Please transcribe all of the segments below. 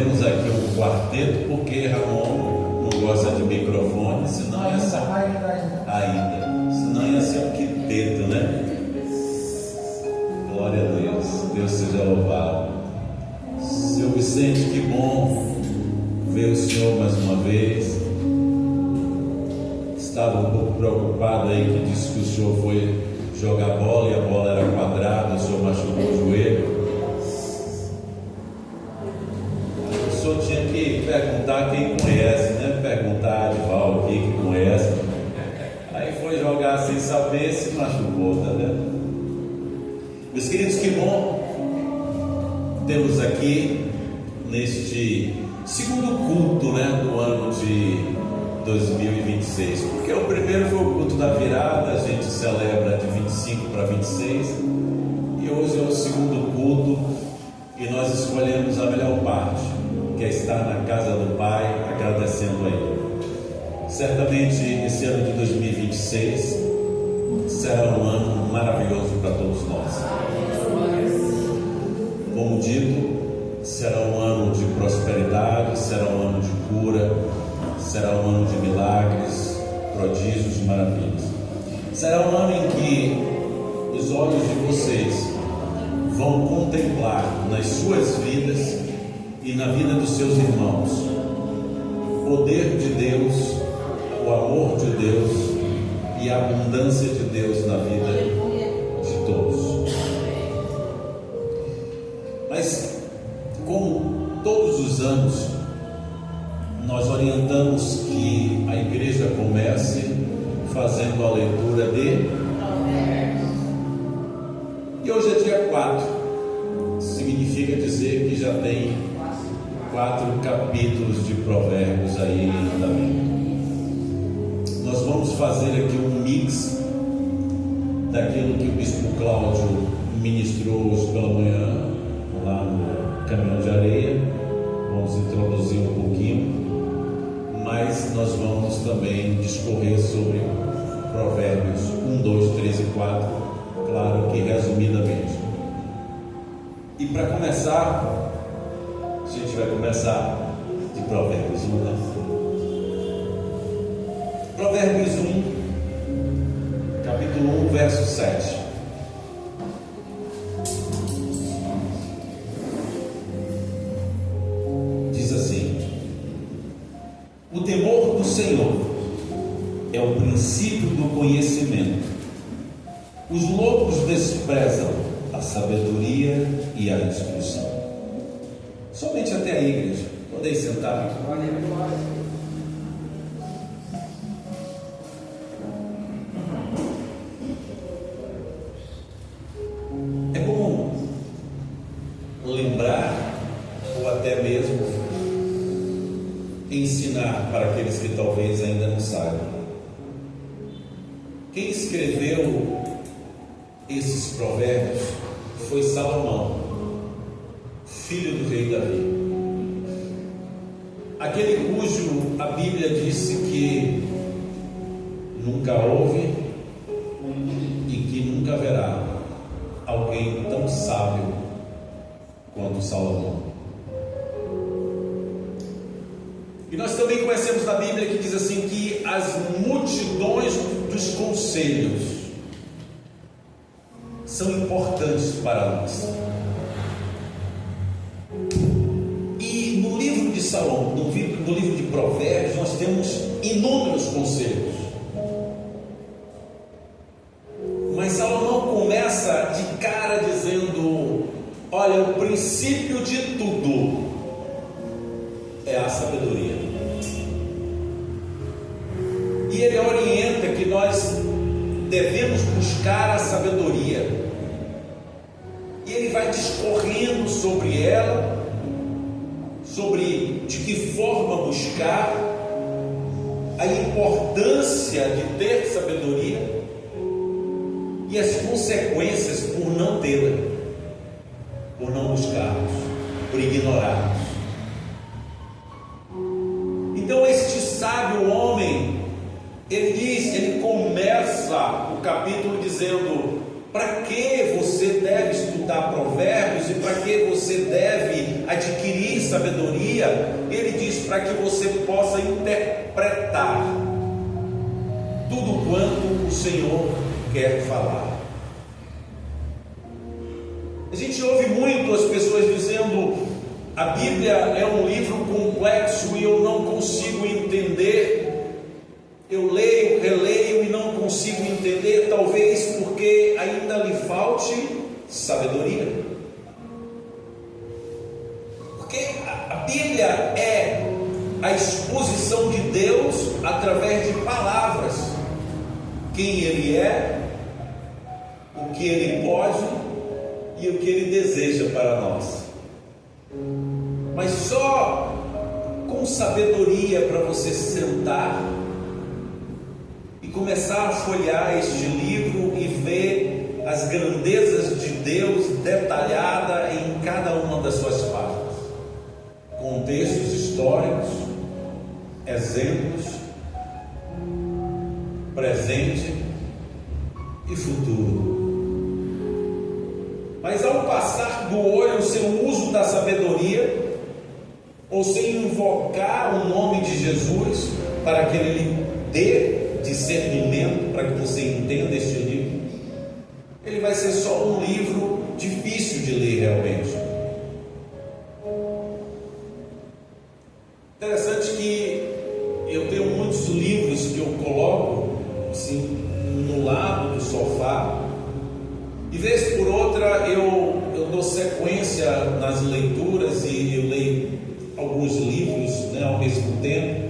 temos aqui um quarteto, porque Ramon não gosta de microfone, senão ia ser senão ia ser um quinteto, né? Glória a Deus, Deus seja louvado. Seu Vicente, que bom ver o senhor mais uma vez. Estava um pouco preocupado aí, que disse que o senhor foi jogar bola e a bola era quadrada, o senhor machucou o joelho. O senhor tinha que perguntar quem conhece, né? Perguntar a Adval aqui que conhece. Aí foi jogar sem saber, se machucou, tá vendo? Meus queridos, que bom temos aqui neste segundo culto, né, do ano de 2026, porque o primeiro foi o culto da virada, a gente celebra de 25 para 26, e hoje é o segundo culto, e nós escolhemos a melhor parte, que é estar na casa do Pai, agradecendo a Ele. Certamente esse ano de 2026 será um ano maravilhoso para todos nós. Como dito, será um ano de prosperidade, será um ano de cura, será um ano de milagres, prodígios e maravilhas. Será um ano em que os olhos de vocês vão contemplar nas suas vidas e na vida dos seus irmãos o poder de Deus, o amor de Deus e a abundância de Deus na vida de todos. Mas, como todos os anos, nós orientamos que a igreja comece fazendo a leitura de Provérbios. E hoje é dia 4. Significa dizer que já tem 4 capítulos de Provérbios aí na Bíblia. Nós vamos fazer aqui um mix daquilo que o Bispo Cláudio ministrou hoje pela manhã, lá no Caminhão de Areia. Vamos introduzir um pouquinho, mas nós vamos também discorrer sobre Provérbios 1, 2, 3 e 4, claro que resumidamente. E para começar, a gente vai começar de Provérbios 1, né? Provérbios 1, capítulo 1, verso 7. Diz assim: o temor do Senhor é o princípio do conhecimento. Os loucos desprezam a sabedoria e a instrução. Somente até a igreja. Podem sentar. É bom lembrar, ou até mesmo ensinar para aqueles que talvez ainda não saibam. Quem escreveu esses provérbios foi Salomão, filho do rei Davi, aquele cujo a Bíblia disse que nunca houve e que nunca haverá alguém tão sábio quanto Salomão. E nós também conhecemos na Bíblia que diz assim, que as multidões dos conselhos são importantes para nós. E no livro de Salomão, no livro de Provérbios, nós temos inúmeros conselhos. Mas Salomão começa de cara dizendo: olha, o princípio de tudo é a sabedoria. E ele orienta que nós devemos buscar a sabedoria. E ele vai discorrendo sobre ela, sobre de que forma buscar, a importância de ter sabedoria e as consequências por não tê-la, por não buscarmos, por ignorarmos. Então este sábio homem, ele começa o capítulo dizendo: para que você deve estudar provérbios e para que você deve adquirir sabedoria, ele diz para que você possa interpretar tudo quanto o Senhor quer falar. A gente ouve muito as pessoas dizendo: a Bíblia é um livro complexo e eu não consigo entender. Eu leio, releio e não consigo entender, talvez porque ainda lhe falte sabedoria. Porque a Bíblia é a exposição de Deus através de palavras. Quem Ele é, o que Ele pode e o que Ele deseja para nós. Mas só com sabedoria para você sentar e começar a folhear este livro e ver as grandezas de Deus detalhada em cada uma das suas páginas, contextos históricos, exemplos, presente e futuro. Mas ao passar do olho sem uso da sabedoria, ou sem invocar o nome de Jesus para que Ele lhe dê discernimento para que você entenda este livro, ele vai ser só um livro difícil de ler realmente. Interessante que eu tenho muitos livros que eu coloco assim no lado do sofá, e vez por outra eu dou sequência nas leituras e eu leio alguns livros, né, ao mesmo tempo.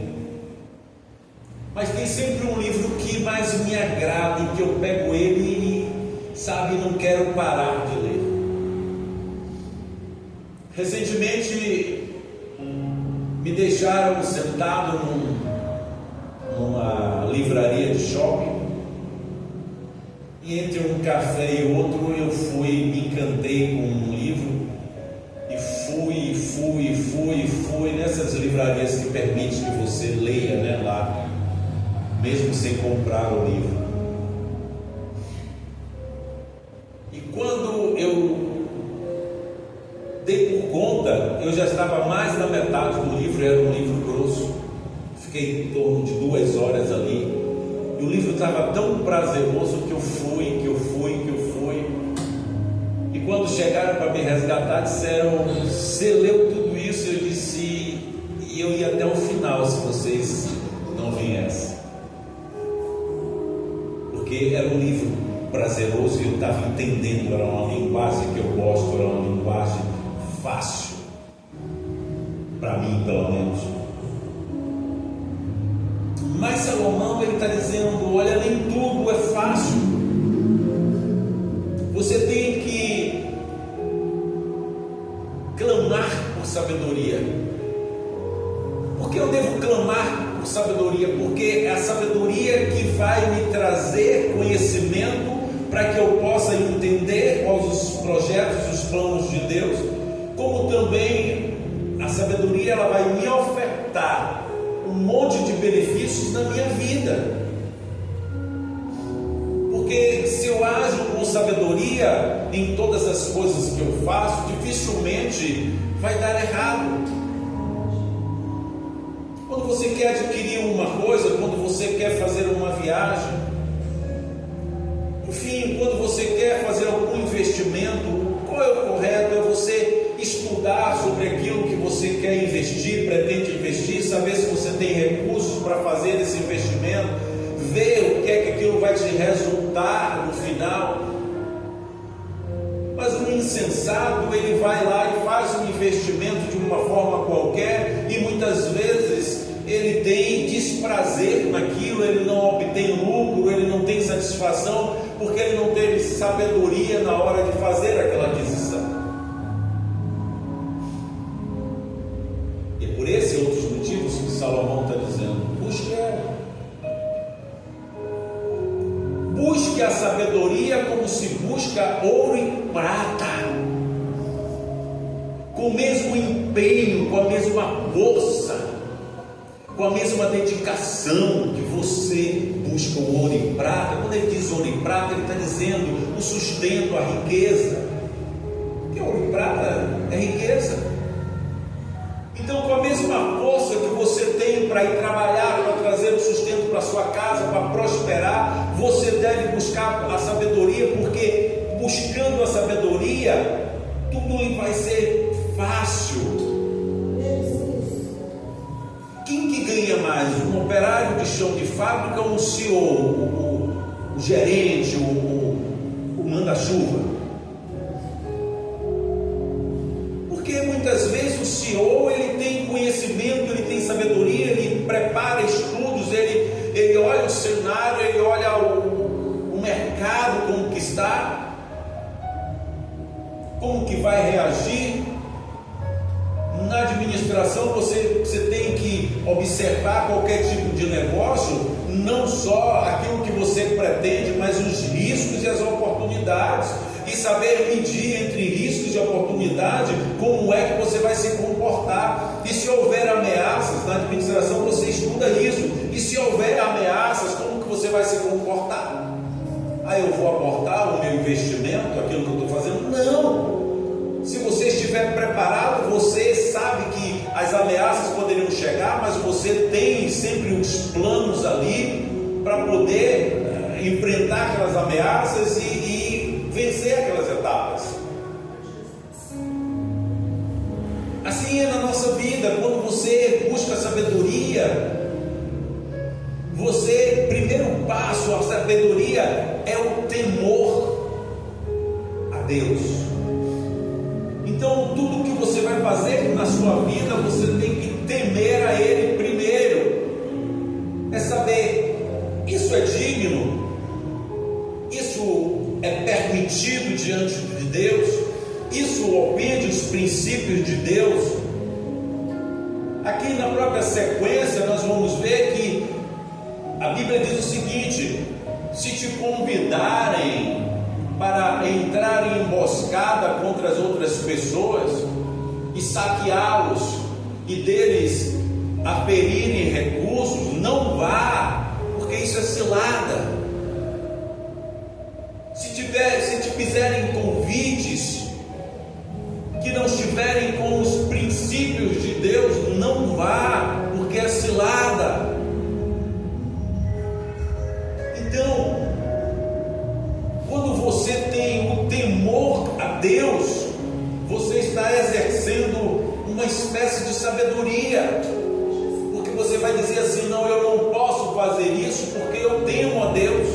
Mas tem sempre um livro que mais me agrada e que eu pego ele e, sabe, não quero parar de ler. Recentemente me deixaram sentado numa livraria de shopping, e entre um café e outro eu me encantei com um livro e fui nessas livrarias que permitem que você leia, né, lá, mesmo sem comprar o livro. E quando eu dei por conta, eu já estava mais da metade do livro. Era um livro grosso, fiquei em torno de 2 horas ali, e o livro estava tão prazeroso que eu fui. E quando chegaram para me resgatar, disseram: você leu tudo isso? Eu disse: e eu ia até o final se vocês não viessem. Porque era um livro prazeroso e eu estava entendendo, era uma linguagem que eu gosto, era uma linguagem fácil, para mim pelo menos. Mas Salomão, ele está dizendo: olha, nem tudo é fácil. Você tem que clamar por sabedoria. Por que eu devo clamar por sabedoria? Porque é a sabedoria que vai me trazer conhecimento para que eu possa entender quais os projetos, os planos de Deus, como também a sabedoria, ela vai me ofertar um monte de benefícios na minha vida. Porque se eu ajo com sabedoria em todas as coisas que eu faço, dificilmente vai dar errado. Quando você quer adquirir uma coisa, quando você quer fazer uma viagem, enfim, quando você quer fazer algum investimento, qual é o correto? É você estudar sobre aquilo que você quer investir, pretende investir, saber se você tem recursos para fazer esse investimento, ver o que é que aquilo vai te resultar no final. Mas o insensato, ele vai lá e faz um investimento de uma forma qualquer, e muitas vezes ele tem desprazer naquilo, ele não obtém lucro, ele não tem satisfação, porque ele não teve sabedoria na hora de fazer aquela aquisição. E por esses e outros motivos que Salomão está dizendo: busque ela. Busque a sabedoria como se busca ouro e prata, com o mesmo empenho, com a mesma força, com a mesma dedicação que você busca o ouro e prata. Quando ele diz ouro e prata, ele está dizendo o sustento, a riqueza. Porque ouro e prata é riqueza. para ir trabalhar, para trazer o sustento para sua casa, para prosperar, você deve buscar a sabedoria, porque buscando a sabedoria, tudo vai ser fácil. Quem que ganha mais? Um operário de chão de fábrica ou um CEO, o gerente, o manda-chuva? Porque muitas vezes o CEO, ele tem conhecimento, ele tem sabedoria, ele prepara estudos, ele olha o cenário, ele olha o mercado, como que está, como que vai reagir. Na administração você tem que observar qualquer tipo de negócio, não só aquilo que você pretende, mas os riscos e as oportunidades, e saber medir entre riscos e oportunidade, como é que você vai se comportar. E se houver ameaças na administração, você estuda isso. E se houver ameaças, como que você vai se comportar? Eu vou abortar o meu investimento, aquilo que eu estou fazendo? Não! Se você estiver preparado, você sabe que as ameaças poderiam chegar, mas você tem sempre os planos ali para poder enfrentar aquelas ameaças e vencer aquelas etapas. Assim é na nossa vida. Quando você busca sabedoria, primeiro passo, a sabedoria é o temor a Deus. Então, tudo que você vai fazer na sua vida, você tem que temer a Ele primeiro. É saber, isso é digno, isso é permitido diante de Deus, isso ofende os princípios de Deus. Aqui na própria sequência, nós vamos ver que a Bíblia diz o seguinte: se te convidarem para entrar em emboscada contra as outras pessoas e saqueá-los e deles aferirem recursos, não vá, porque isso é cilada. Se te fizerem convites que não estiverem com os princípios de Deus, não vá, porque é cilada. Então, quando você tem o temor a Deus, você está exercendo uma espécie de sabedoria, porque você vai dizer assim: não, eu não posso fazer isso porque eu temo a Deus.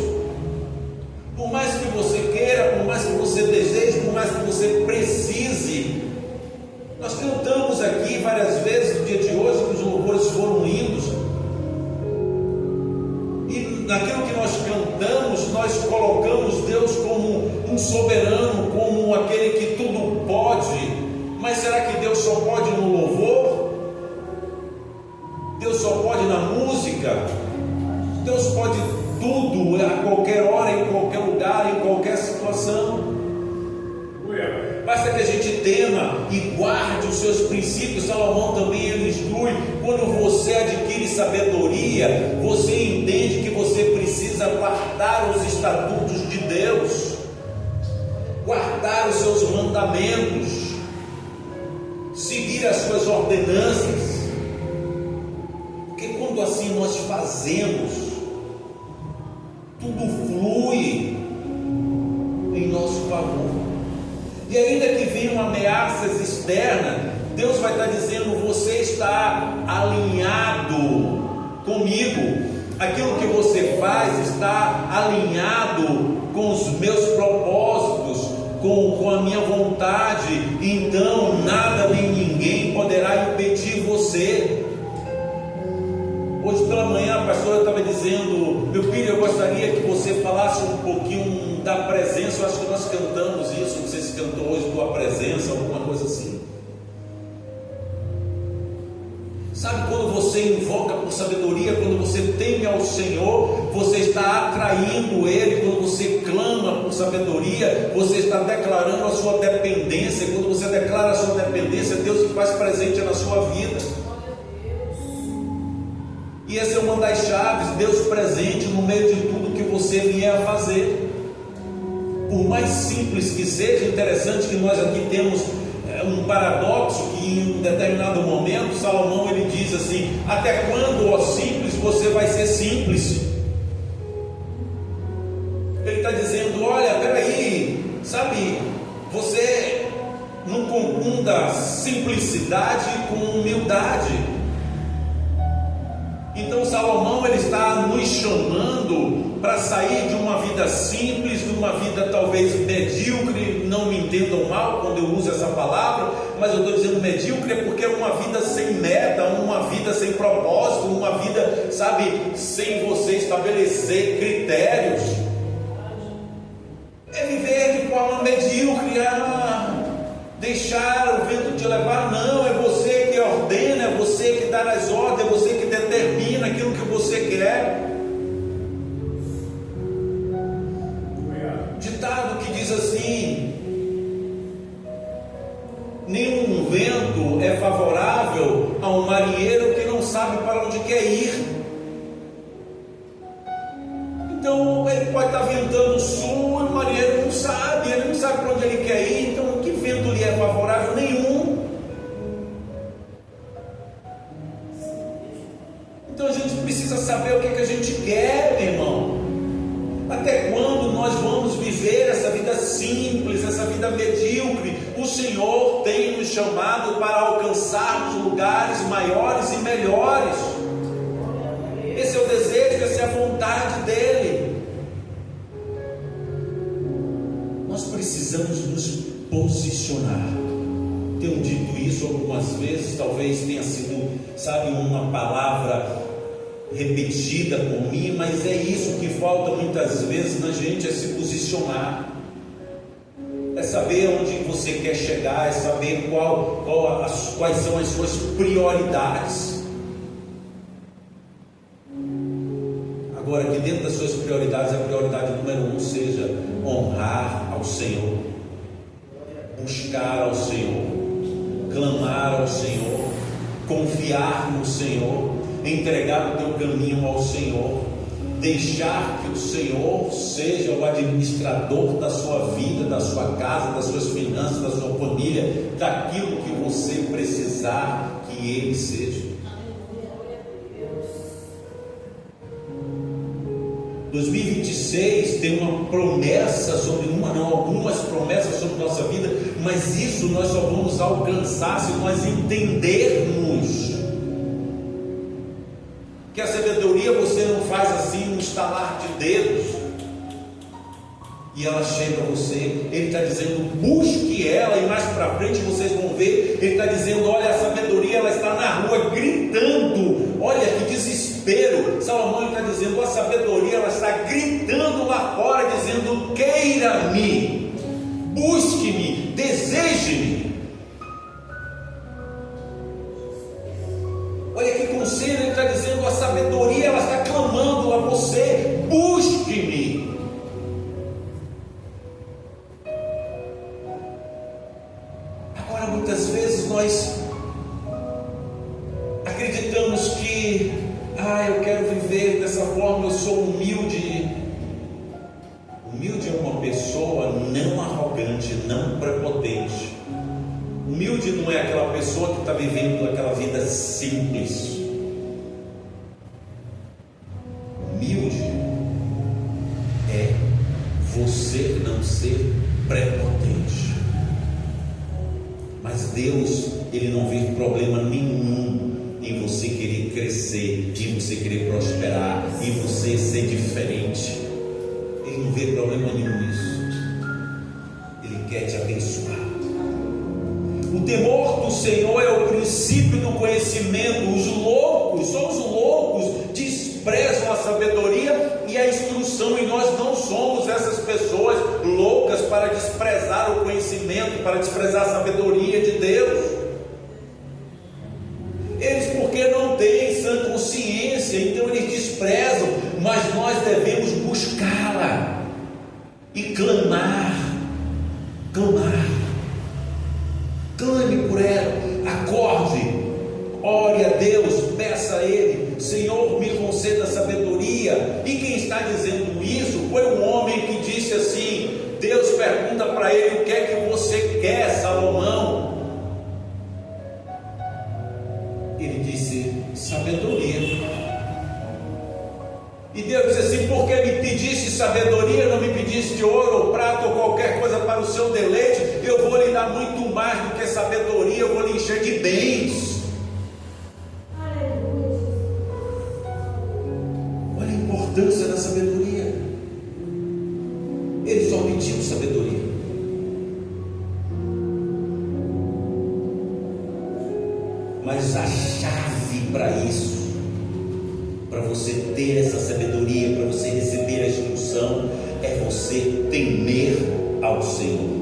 Por mais que você queira, por mais que você deseje, por mais que você precise. Nós cantamos aqui várias vezes no dia de hoje, que os louvores foram lindos, e naquilo que nós cantamos, nós colocamos Deus como um soberano, como aquele que tudo pode. Mas será que Deus só pode no louvor? Deus só pode na música? Deus pode tudo, a qualquer hora, em qualquer lugar, em qualquer situação. Basta que a gente tema e guarde os seus princípios. Salomão também ele instrui: quando você adquire sabedoria, você entende que você precisa guardar os estatutos de Deus, guardar os seus mandamentos, seguir as suas ordenanças, porque quando assim nós fazemos, tudo flui em nosso favor. E ainda que venham ameaças externas, Deus vai estar dizendo: você está alinhado comigo, aquilo que você faz está alinhado com os meus propósitos, com a minha vontade. Então nada nem ninguém poderá impedir você. Hoje pela manhã a pastora estava dizendo: meu filho, eu gostaria que você falasse um pouquinho da presença. Eu acho que nós cantamos isso, não sei se cantou hoje, tua presença, alguma coisa assim. Sabe, quando você invoca por sabedoria, quando você teme ao Senhor, você está atraindo Ele. Quando você clama por sabedoria, você está declarando a sua dependência. Quando você declara a sua dependência, Deus se faz presente na sua vida. E essa é uma das chaves: Deus presente no meio de tudo que você vier a fazer. Por mais simples que seja, interessante que nós aqui temos um paradoxo que em um determinado momento Salomão ele diz assim: até quando, ó simples, você vai ser simples? Ele está dizendo: olha, peraí, sabe, você não confunda simplicidade com humildade. Então Salomão ele está nos chamando para sair de uma vida simples, de uma vida talvez medíocre. Não me entendam mal quando eu uso essa palavra, mas eu estou dizendo medíocre é porque é uma vida sem meta, uma vida sem propósito, uma vida, sabe, sem você estabelecer critérios. É viver de forma medíocre, deixar o vento te levar. Não, é você que ordena, é você que dá as ordens, é você que determina aquilo que você quer. Ditado que diz assim: nenhum vento é favorável a um marinheiro que não sabe para onde quer ir. Então ele pode estar ventando sul e o marinheiro não sabe, ele não sabe para onde ele quer ir. Então que vento lhe é favorável? Nenhum. Então a gente precisa saber o que a gente quer, meu irmão. Até quando nós vamos viver essa vida simples, essa vida medíocre? O Senhor tem nos chamado para alcançarmos lugares maiores e melhores. Esse é o desejo, essa é a vontade dele. Nós precisamos nos posicionar. Tenho dito isso algumas vezes, talvez tenha sido, sabe, uma palavra repetida por mim, mas é isso que falta muitas vezes na gente, é se posicionar, é saber onde você quer chegar, é saber quais são as suas prioridades. Agora, que dentro das suas prioridades, a prioridade número 1 seja honrar ao Senhor, buscar ao Senhor, clamar ao Senhor, confiar no Senhor, entregar o teu caminho ao Senhor, deixar que o Senhor seja o administrador da sua vida, da sua casa, das suas finanças, da sua família, daquilo que você precisar que Ele seja. 2026 tem uma promessa sobre algumas promessas sobre nossa vida, mas isso nós só vamos alcançar se nós entendermos que a sabedoria você não faz assim um estalar de dedos e ela chega a você. Ele está dizendo: busque ela, e mais para frente vocês vão ver, ele está dizendo: olha, a sabedoria ela está na rua gritando. Olha que desespero. Salomão está dizendo: a sabedoria ela está gritando lá fora, dizendo: queira-me, busque-me, deseje-me. Olha que conselho ele está dizendo: a sabedoria ela está clamando a você: busque-me. Agora, muitas vezes nós acreditamos que eu quero viver dessa forma, eu sou humilde. Humilde é uma pessoa não arrogante, não prepotente. Humilde não é aquela pessoa que está vivendo aquela vida simples. Humilde é você não ser prepotente. Mas Deus, Ele não vê problema nenhum em você querer crescer, em você querer prosperar, em você ser diferente. Ele não vê problema nenhum nisso. Ele quer te abençoar. O temor do Senhor é o princípio do conhecimento. Os loucos, só os loucos desprezam a sabedoria e a instrução, e nós não somos essas pessoas loucas para desprezar o conhecimento, para desprezar a sabedoria de Deus. Eles, porque não têm sã consciência, então eles desprezam, mas nós devemos buscá-la e clamar. Clame por ela, acorde, ore a Deus, peça a Ele: Senhor, me conceda sabedoria. E quem está dizendo isso foi um homem que disse assim: Deus pergunta para ele: o que é que você quer, Salomão? Ele disse: sabedoria. E Deus disse assim: porque me pediste sabedoria, não me pediste ouro ou prata ou qualquer coisa para o seu deleite, eu vou lhe dar muito mais do que sabedoria, eu vou lhe encher de bens. Olha a importância da sabedoria. Ele só pediu sabedoria. Mas a chave para isso, para você ter essa sabedoria, para você receber a instrução, é você temer ao Senhor.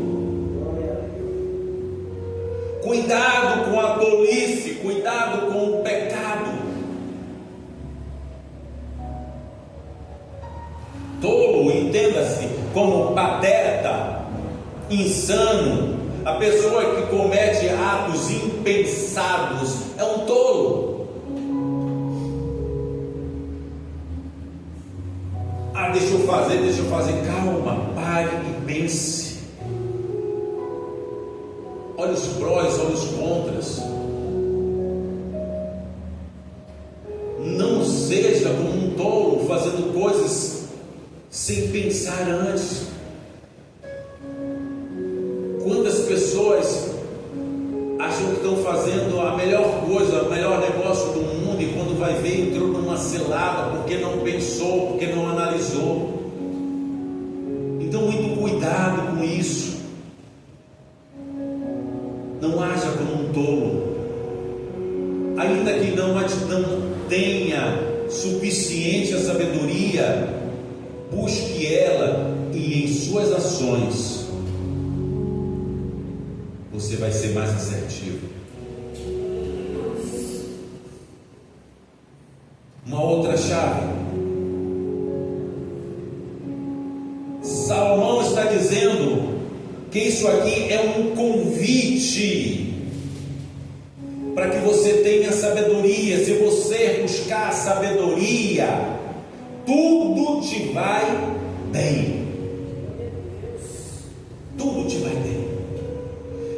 Cuidado com a tolice, cuidado com o pecado. Tolo, entenda-se como pateta, insano, a pessoa que comete atos impensados, é um tolo. Deixa eu fazer, calma, pare e pense. Olha os prós, olha os contras. Não seja como um tolo fazendo coisas sem pensar antes. Quantas pessoas acham que estão fazendo a melhor coisa, o melhor negócio do mundo, e quando vai ver entrou numa cilada porque não pensou, porque não analisou. Então muito cuidado com isso. Não haja como um tolo. Ainda que não tenha suficiente a sabedoria, busque ela, e em suas ações você vai ser mais assertivo. Uma outra chave. Salomão está dizendo que isso aqui é um convite para que você tenha sabedoria. Se você buscar sabedoria, tudo te vai bem. Tudo te vai bem.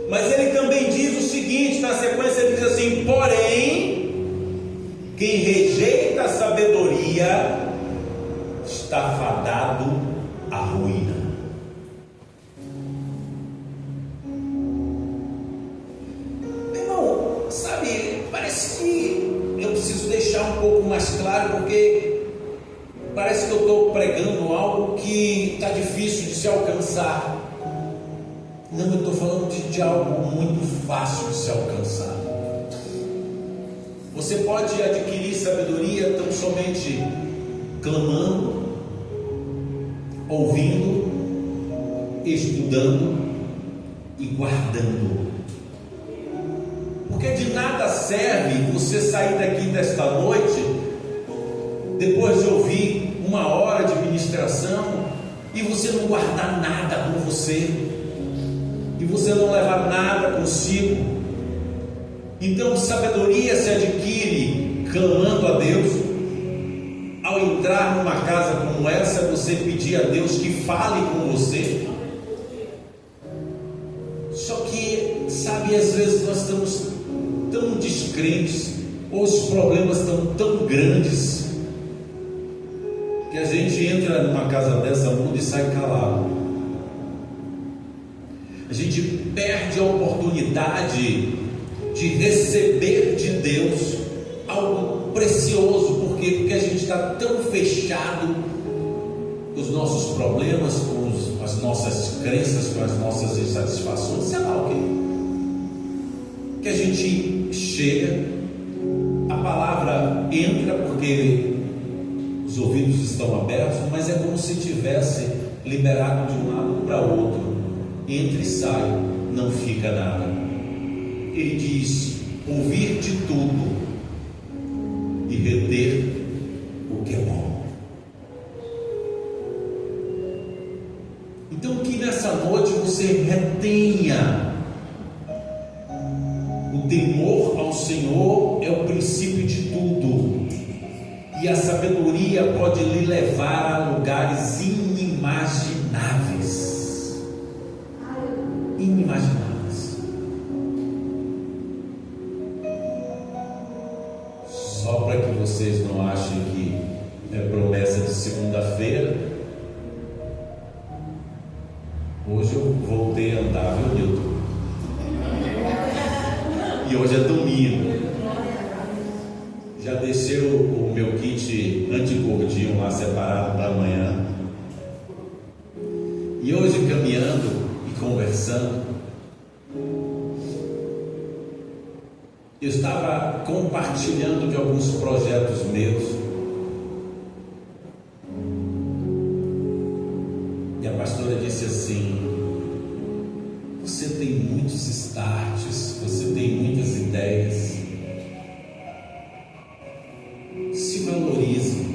Mas ele também diz o seguinte, na sequência ele diz assim: porém, quem rejeita a sabedoria está fadado à ruína. Irmão, sabe, parece que eu preciso deixar um pouco mais claro, porque parece que eu estou pregando algo que está difícil de se alcançar. Não, eu estou falando de algo muito fácil de se alcançar. Você pode adquirir sabedoria tão somente clamando, ouvindo, estudando e guardando. Porque de nada serve você sair daqui desta noite, depois de ouvir 1 hora de ministração, e você não guardar nada com você, e você não levar nada consigo. Então sabedoria se adquire clamando a Deus. Ao entrar numa casa como essa, você pedir a Deus que fale com você. Só que, sabe, às vezes nós estamos tão descrentes, ou os problemas estão tão grandes, que a gente entra numa casa dessa, muda e sai calado. A gente perde a oportunidade de receber de Deus algo precioso. Por quê? Porque a gente está tão fechado com os nossos problemas, com as nossas crenças, com as nossas insatisfações, sei lá o quê, que a gente chega, a palavra entra porque os ouvidos estão abertos, mas é como se tivesse liberado de um lado para o outro. Entra e sai, não fica nada. Ele diz: ouvir de tudo e reter o que é bom. Então que nessa noite você retenha. O temor ao Senhor é o princípio de tudo, e a sabedoria pode lhe levar a lugares inimagináveis. Inimagináveis. Só para que vocês não achem que é promessa de segunda-feira, hoje eu voltei a andar, viu, Nilton? E hoje é domingo. Já deixei o meu kit antigordinho lá separado para amanhã. E hoje, caminhando e conversando, eu estava compartilhando de alguns projetos meus. E a pastora disse assim: você tem muitos starts, você tem muitas ideias. Se valorize.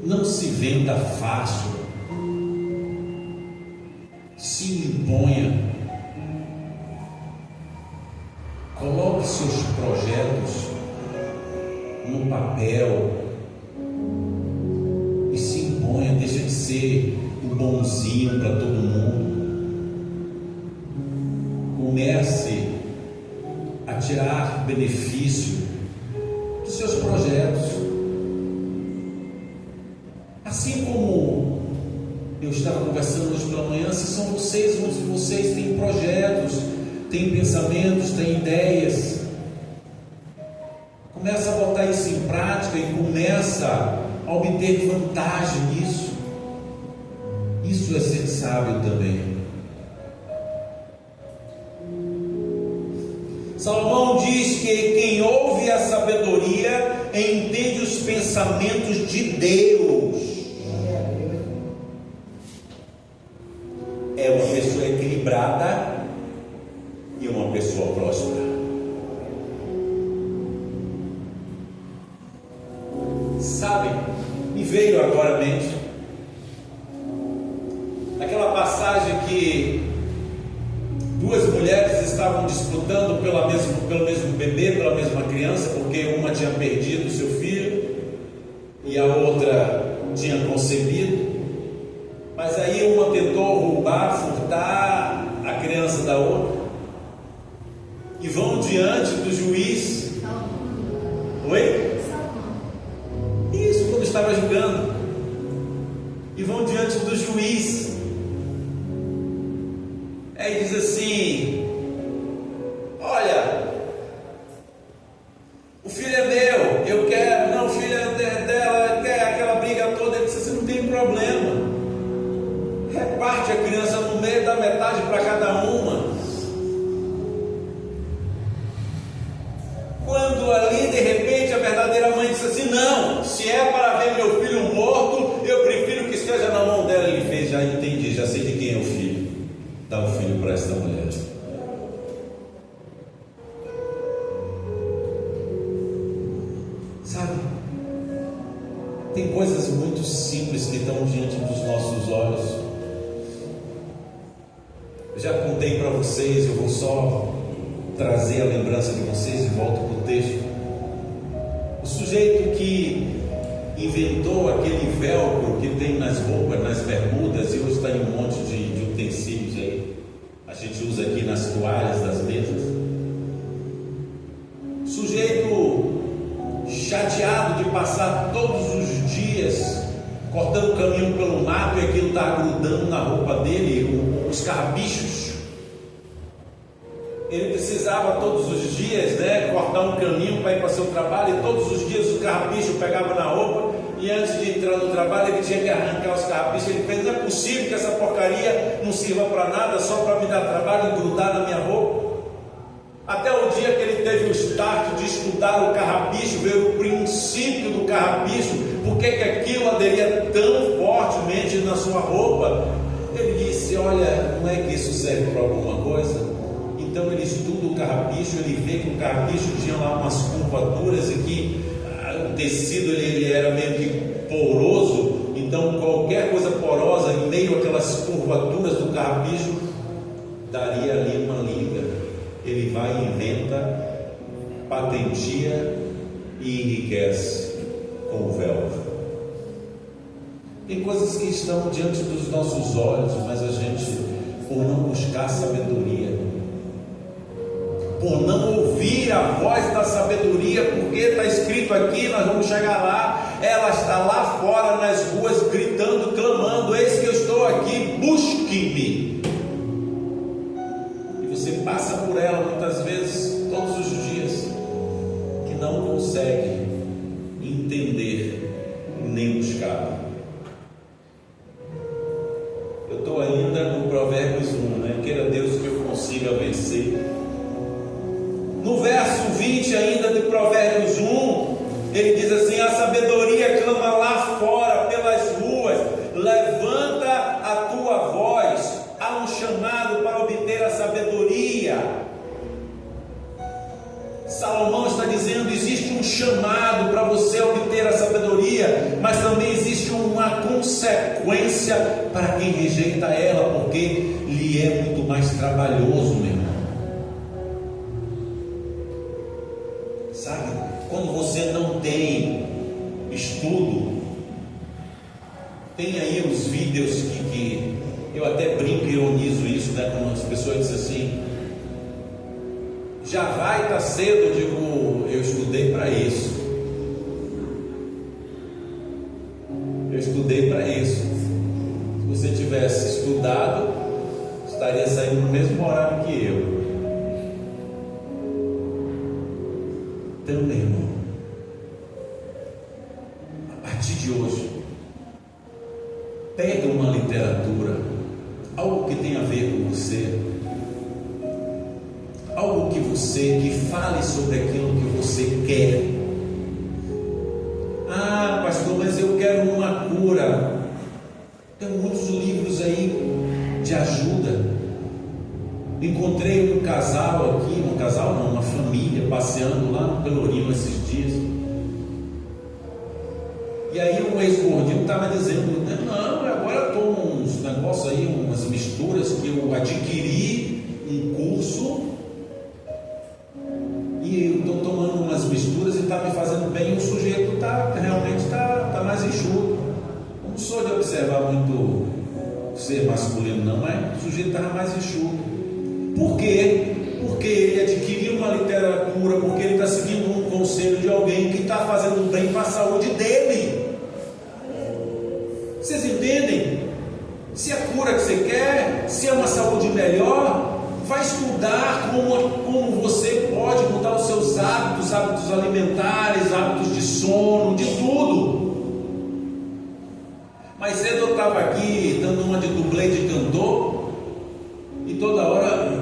Não se venda fácil. Se imponha. Coloque seus projetos no papel e se imponha. Deixa de ser o bonzinho para todo mundo. Comece a tirar benefício dos seus projetos. Assim como eu estava conversando hoje pela manhã, se são vocês, muitos de vocês têm projetos, têm pensamentos, têm ideias, começa a botar isso em prática e começa a obter vantagem nisso. Isso é ser sábio também. Salomão diz que quem ouve a sabedoria entende os pensamentos de Deus. É uma pessoa equilibrada e uma pessoa próspera. Sabe, me veio agora à mente aquela passagem que duas mulheres estavam disputando pelo mesmo bebê, pela mesma criança, porque uma tinha perdido seu filho e a outra tinha concebido. Mas aí uma tentou roubar, furtar a criança da outra, e vão diante do juiz. Oi? Isso, quando estava julgando. E vão diante do juiz. Aí diz assim: olha, o filho é meu, eu quero. Não, o filho é dela, quer aquela briga toda. Ele disse: você não tem problema, reparte a criança no meio, dá metade para cada uma. Quando ali de repente a verdadeira mãe disse assim: não, se é para ver meu filho morto, eu prefiro que esteja na mão dela. Ele fez: já entendi, já sei de quem é o filho. Dá o filho para esta mulher. Sabe, tem coisas muito simples que estão diante dos nossos olhos. Eu já contei para vocês, eu vou só trazer a lembrança de vocês e volto para o texto. O sujeito que inventou aquele velcro que tem nas roupas, nas bermudas, e hoje está em um monte de utensílios aí, a gente usa aqui nas toalhas das mesas. Sujeito chateado de passar todos os dias cortando o caminho pelo mato, e aquilo está grudando na roupa dele, os carrapichos. Ele precisava todos os dias, cortar um caminho para ir para o seu trabalho, e todos os dias o carrapicho pegava na roupa, e antes de entrar no trabalho ele tinha que arrancar os carrapichos. Ele fez: não é possível que essa porcaria não sirva para nada, só para me dar trabalho e grudar na minha roupa. Até o dia que ele teve o start de estudar o carrapicho, ver o princípio do carrapicho, por que aquilo aderia tão fortemente na sua roupa. Ele disse: olha, não é que isso serve para alguma coisa? Então ele estuda o carrapicho, ele vê que o carrapicho tinha lá umas curvaturas e que o tecido ele era meio que poroso. Então qualquer coisa porosa em meio àquelas curvaturas do carrapicho daria ali uma liga. Ele vai e inventa, patenteia e enriquece com o velcro. Tem coisas que estão diante dos nossos olhos, mas a gente, por não buscar sabedoria, por não ouvir a voz da sabedoria, porque está escrito aqui, nós vamos chegar lá, ela está lá fora nas ruas gritando, clamando: eis que eu estou aqui, busque-me. E você passa por ela muitas vezes, todos os dias, que não consegue entender nem buscar. Eu estou ainda no Provérbios 1, né? Queira Deus que eu consiga vencer. No verso 20 ainda de Provérbios 1, ele diz assim: a sabedoria clama lá fora pelas ruas, levanta a tua voz. Há um chamado para obter a sabedoria. Salomão está dizendo: existe um chamado para você obter a sabedoria, mas também existe uma consequência para quem rejeita ela, porque lhe é muito mais trabalhoso, meu irmão. Sabe, quando você não tem estudo, tem aí os vídeos que eu até brinco e ironizo isso, né? Quando as pessoas dizem assim: já vai estar cedo. Eu digo: eu estudei para isso. Eu estudei para isso. Se você tivesse estudado, estaria saindo no mesmo horário que eu. Então, meu irmão, a partir de hoje, pega uma literatura, algo que tem a ver com você, algo que fale sobre aquilo que você quer. Ah, pastor, mas eu quero uma cura. Tem muitos livros aí de ajuda. Encontrei um casal aqui, uma família, passeando lá no Pelourinho esses dias. E aí um ex-gordinho estava dizendo: não, agora eu tomo uns negócios aí, umas misturas que eu adquiri, um curso, e eu estou tomando umas misturas e está me fazendo bem. E o sujeito realmente está mais enxuto. Eu não sou de observar muito ser masculino não, mas o sujeito estava mais enxuto. Por quê? Porque ele adquiriu uma literatura, porque ele está seguindo um conselho de alguém que está fazendo bem para a saúde dele. Vocês entendem? Se é a cura que você quer, se é uma saúde melhor, vai estudar como você pode mudar os seus hábitos alimentares, hábitos de sono, de tudo. Mais cedo eu estava aqui dando uma de dublê de cantor, e toda hora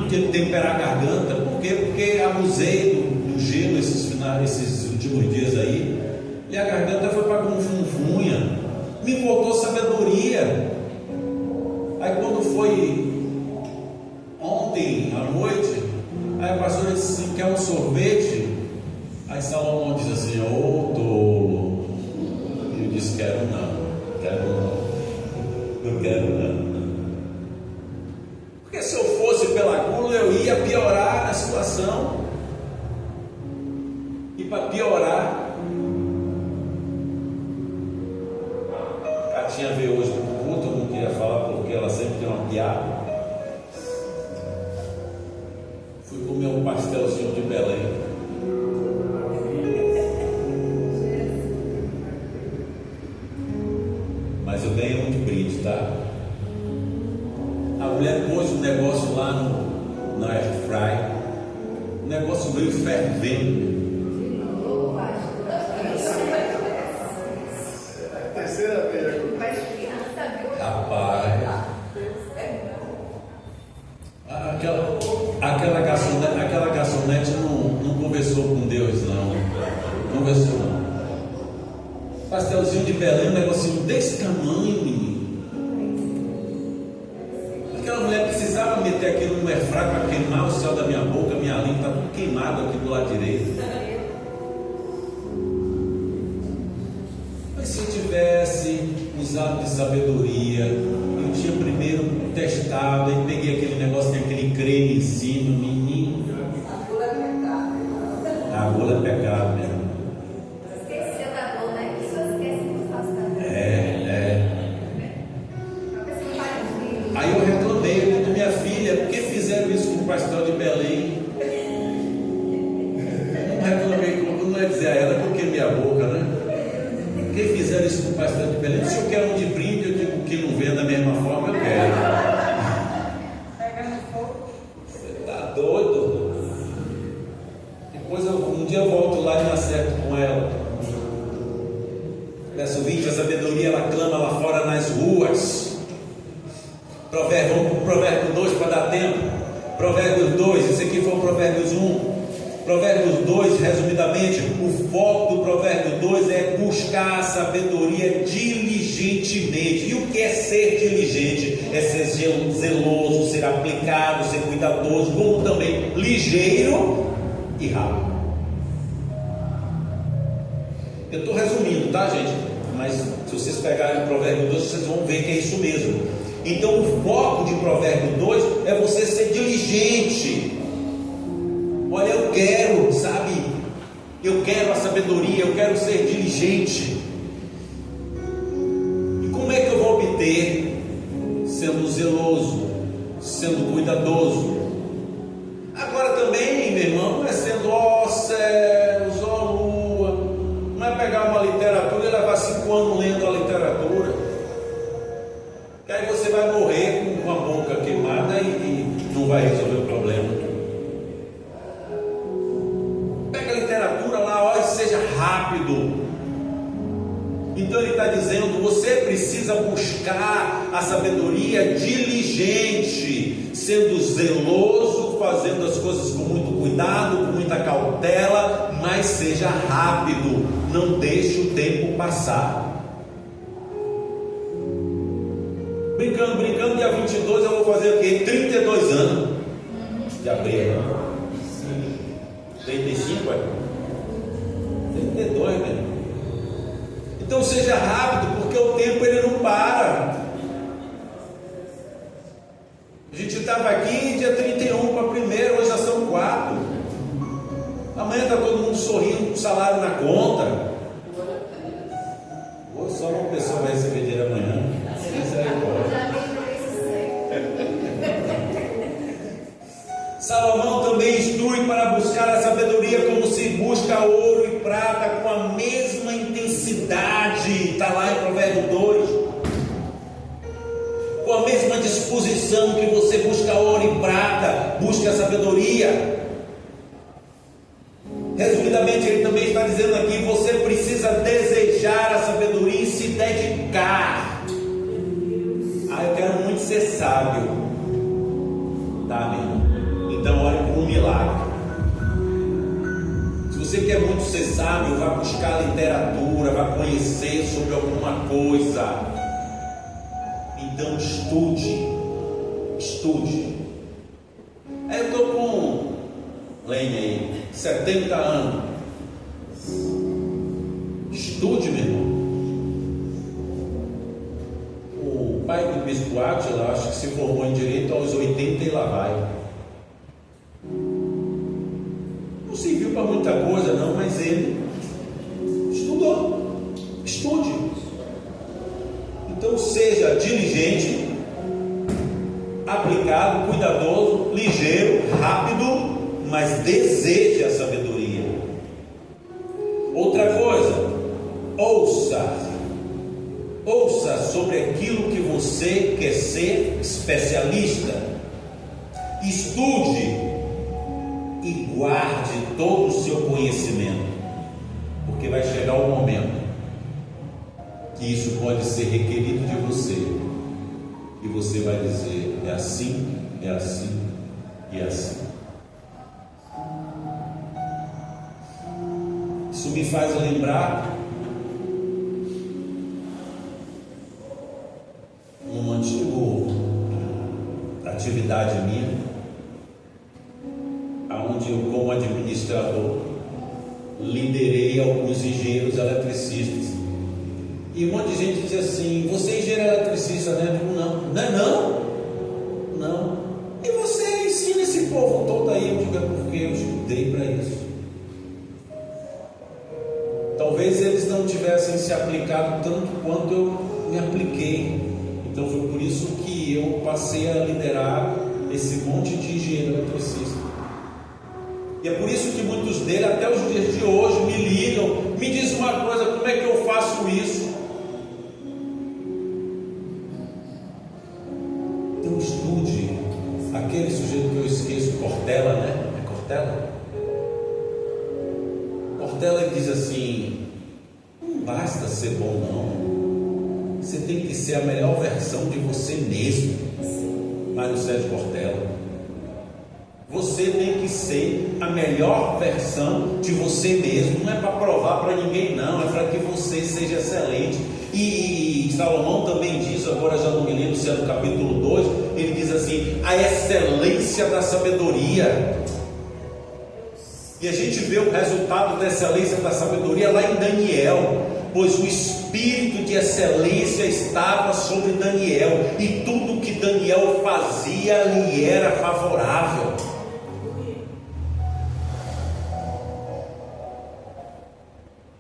tinha que temperar a garganta. Por quê? Porque abusei do gelo esses últimos dias aí, e a garganta foi para funfunha. Me faltou sabedoria. Aí quando foi ontem à noite, aí a pastora disse assim: quer um sorvete? Aí Salomão diz assim: tolo. Eu disse: quero não. Não quero não. Porque se eu fosse pela gula, eu ia piorar a situação. E para piorar, a Catinha veio hoje no culto. Eu não queria falar porque ela sempre tem uma piada. Fui comer um pastelzinho de Belém. Mas eu ganhei um de brinde, tá? A mulher pôs um negócio lá na air fry. O negócio veio fervendo. Terceira vez. Rapaz, aquela garçonete não conversou com Deus, não. Conversou não. Pastelzinho de Belém, um negocinho desse tamanho, menino. Aquela mulher precisava meter aquilo no air fry para queimar o céu da minha boca, minha língua está tudo queimado aqui do lado direito. Mas se eu tivesse usado de sabedoria, eu tinha primeiro testado, aí peguei aquele negócio, tem aquele creme em cima, menino. A gula é pecado mesmo. Esqueceu da dor, né? Que só esquece que faz também. Aí eu reclamei, eu digo: minha filha, por que fizeram isso com o pastel de Belém? Dependendo se eu quero um de brinde, eu digo que não vem da mesma forma, eu quero. Você está doido? Depois um dia eu volto lá e me acerto com ela. Verso 20, a sabedoria ela clama lá fora nas ruas. Provérbio 2 para dar tempo. Provérbios 2, esse aqui foi o Provérbios 1. Provérbios 2, resumidamente, o foco do Provérbio 2 é buscar a sabedoria diligentemente. E o que é ser diligente? É ser zeloso, ser aplicado, ser cuidadoso, como também ligeiro e rápido. Eu estou resumindo, tá, gente? Mas se vocês pegarem o Provérbio 2, vocês vão ver que é isso mesmo. Então o foco de Provérbio 2 é você ser diligente. Olha, eu quero, sabe? Eu quero a sabedoria, eu quero ser diligente. E como é que eu vou obter? Sendo zeloso, sendo cuidadoso. Agora também, meu irmão, não é sendo ó céus, ó lua. Não é pegar uma literatura e levar 5 anos lendo a literatura. Que aí você vai morrer com uma boca queimada e não vai resolver o problema. Pega a literatura lá, ó, e seja rápido. Então ele está dizendo, você precisa buscar a sabedoria diligente, sendo zeloso, fazendo as coisas com muito cuidado, com muita cautela, mas seja rápido, não deixe o tempo passar. Brincando, dia 22 eu vou fazer o quê? 32 anos de abril. 35, é? 32, né? Então seja rápido, porque o tempo ele não para. A gente estava aqui dia 31 para primeiro, hoje já são 4. Amanhã está todo mundo sorrindo com o salário na conta. Ou só uma pessoa vai receber dinheiro amanhã. Salomão também instrui para buscar a sabedoria como se busca ouro e prata com a mesma intensidade. Está lá em Provérbio 2. Com a mesma disposição que você busca ouro e prata, busca a sabedoria. Resumidamente, ele também está dizendo aqui: você precisa desejar a sabedoria e se dedicar. Eu quero muito ser sábio. Tá, meu irmão? Então, olhe por um milagre. Se você quer muito ser sábio, vá buscar literatura, vá conhecer sobre alguma coisa. Então, estude. Aí eu estou com lenha aí, 70 anos. Estude, meu irmão. O pai do bispo Átila, acho que se formou em direito aos 80 e lá vai. Não serviu para muita coisa não, mas ele estudou. Estude. Então seja diligente, aplicado, cuidadoso, ligeiro, rápido, mas deseje a sabedoria. Outra coisa, ouça sobre aquilo que você quer ser especialista. Estude e guarde todo o seu conhecimento, porque vai chegar um momento que isso pode ser requerido de você, e você vai dizer: é assim, é assim e é assim. Isso me faz lembrar uma antiga atividade minha, onde eu, como administrador, liderei alguns engenheiros eletricistas. E um monte de gente dizia assim: você é engenheiro eletricista, né? Eu digo: não. Não é não? Não. E você ensina esse povo todo aí? Eu digo: é porque eu estudei para isso. Talvez eles não tivessem se aplicado tanto quanto eu me apliquei. Então foi por isso que eu passei a liderar esse monte de engenheiro eletricista. E é por isso que muitos deles, até os dias de hoje, me ligam, me dizem uma coisa: como é que eu faço isso? Cortella. Cortella diz assim: não basta ser bom, não. Você tem que ser a melhor versão de você mesmo. Mário Sérgio Cortella. Você tem que ser a melhor versão de você mesmo. Não é para provar para ninguém, não. É para que você seja excelente. E Salomão também diz, agora já não me lembro se é no capítulo 2, ele diz assim: a excelência da sabedoria. E a gente vê o resultado da excelência da sabedoria lá em Daniel, pois o espírito de excelência estava sobre Daniel, e tudo que Daniel fazia lhe era favorável.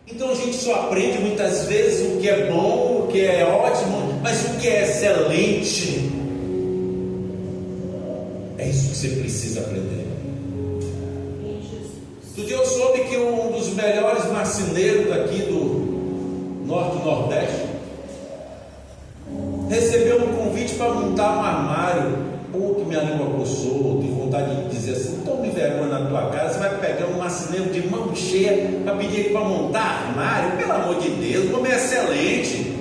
Então a gente só aprende muitas vezes o que é bom, o que é ótimo, mas o que é excelente, é isso que você precisa aprender. Outro dia eu soube que um dos melhores marceneiros aqui do Norte e Nordeste recebeu um convite para montar um armário. Pô, que minha língua coçou, tive vontade de dizer assim: tome vergonha na tua casa, você vai pegar um marceneiro de mão cheia para pedir ele para montar armário? Pelo amor de Deus, o homem é excelente.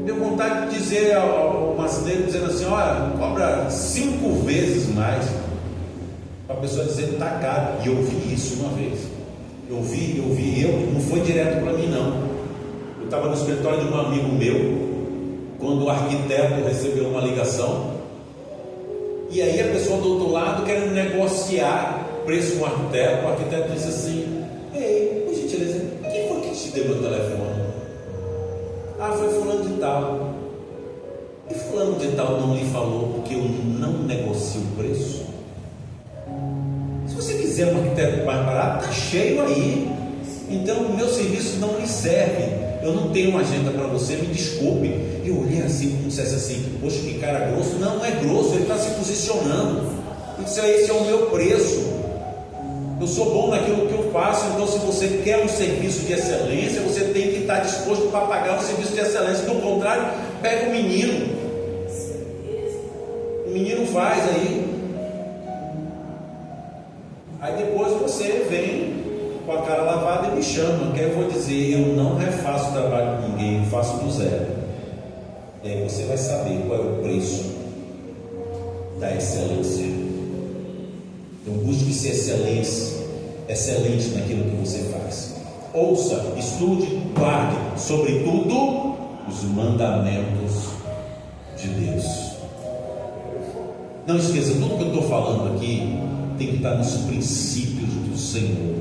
Deu vontade de dizer ao marceneiro, dizendo assim: olha, cobra 5 vezes mais, para a pessoa dizer que está caro. E eu ouvi isso uma vez. Eu não foi direto para mim, não. Eu estava no escritório de um amigo meu, quando o arquiteto recebeu uma ligação, e aí a pessoa do outro lado querendo negociar preço com o arquiteto disse assim: ei, por gentileza, quem foi que te deu meu telefone? Ah, foi fulano de tal. E fulano de tal não lhe falou porque eu não negocio o preço? Se você quiser um arquiteto mais barato, está cheio aí. Então o meu serviço não lhe serve. Eu não tenho uma agenda para você, me desculpe. Eu olhei assim, como se dissesse assim: poxa, que cara grosso. Não é grosso, ele está se posicionando. Esse é o meu preço. Eu sou bom naquilo que eu faço. Então, se você quer um serviço de excelência, você tem que estar disposto para pagar um serviço de excelência. Do contrário, pega o menino. O menino faz aí. Aí depois você vem com a cara lavada e me chama, que eu vou dizer: eu não refaço o trabalho de ninguém, eu faço do zero. E aí você vai saber qual é o preço da excelência. Então busque ser excelente naquilo que você faz. Ouça, estude, guarde, sobretudo, os mandamentos de Deus. Não esqueça, tudo que eu estou falando aqui tem que estar nos princípios do Senhor.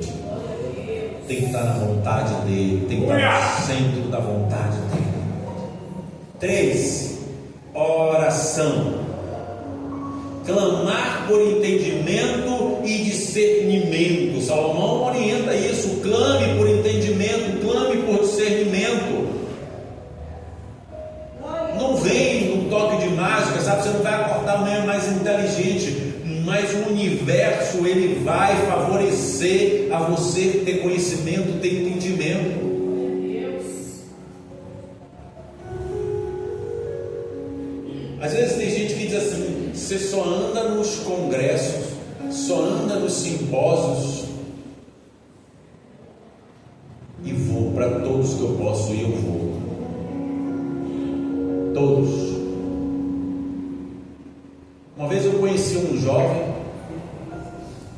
Tem que estar na vontade dele, tem que estar no centro da vontade dele. 3. Oração. Clamar por entendimento e discernimento. Salomão orienta isso: clame por entendimento, clame por discernimento. Não vem num toque de mágica, sabe? Você não vai acordar amanhã mais inteligente, mas o universo ele vai favorecer a você ter conhecimento, ter entendimento. Às vezes tem gente que diz assim: você só anda nos congressos, só anda nos simpósios. E vou para todos que eu posso ir, eu vou. Todos. Uma vez eu conheci um jovem,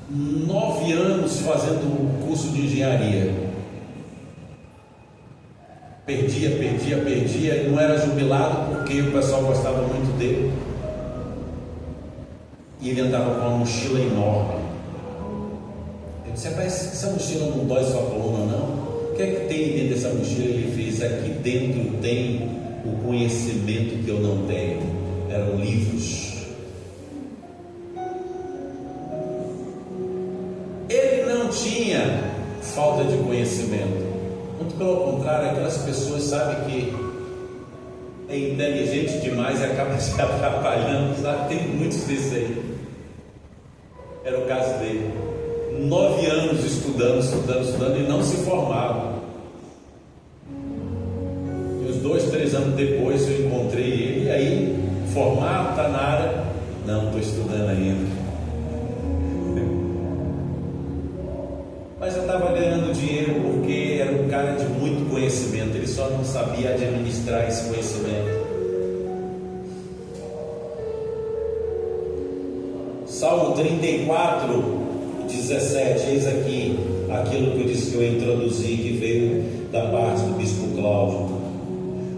9 anos fazendo um curso de engenharia. Perdia, e não era jubilado porque o pessoal gostava muito dele. E ele andava com uma mochila enorme. Eu disse: rapaz, essa mochila não dói sua coluna, não? O que é que tem dentro dessa mochila? Ele fez: aqui dentro tem o conhecimento que eu não tenho. Eram livros. Ele não tinha falta de conhecimento. Muito pelo contrário, aquelas pessoas sabem que é inteligente demais e acaba se atrapalhando, sabe? Tem muitos desses aí. Era o caso dele. 9 anos estudando e não se formava. E uns 2, 3 anos depois eu encontrei ele, e aí formado, está na área, Não, estou estudando ainda. Mas eu estava ganhando dinheiro porque era um cara de muito conhecimento, ele só não sabia administrar esse conhecimento. Salmo 34, 17, eis aqui aquilo que eu disse que eu introduzi, que veio da parte do bispo Cláudio.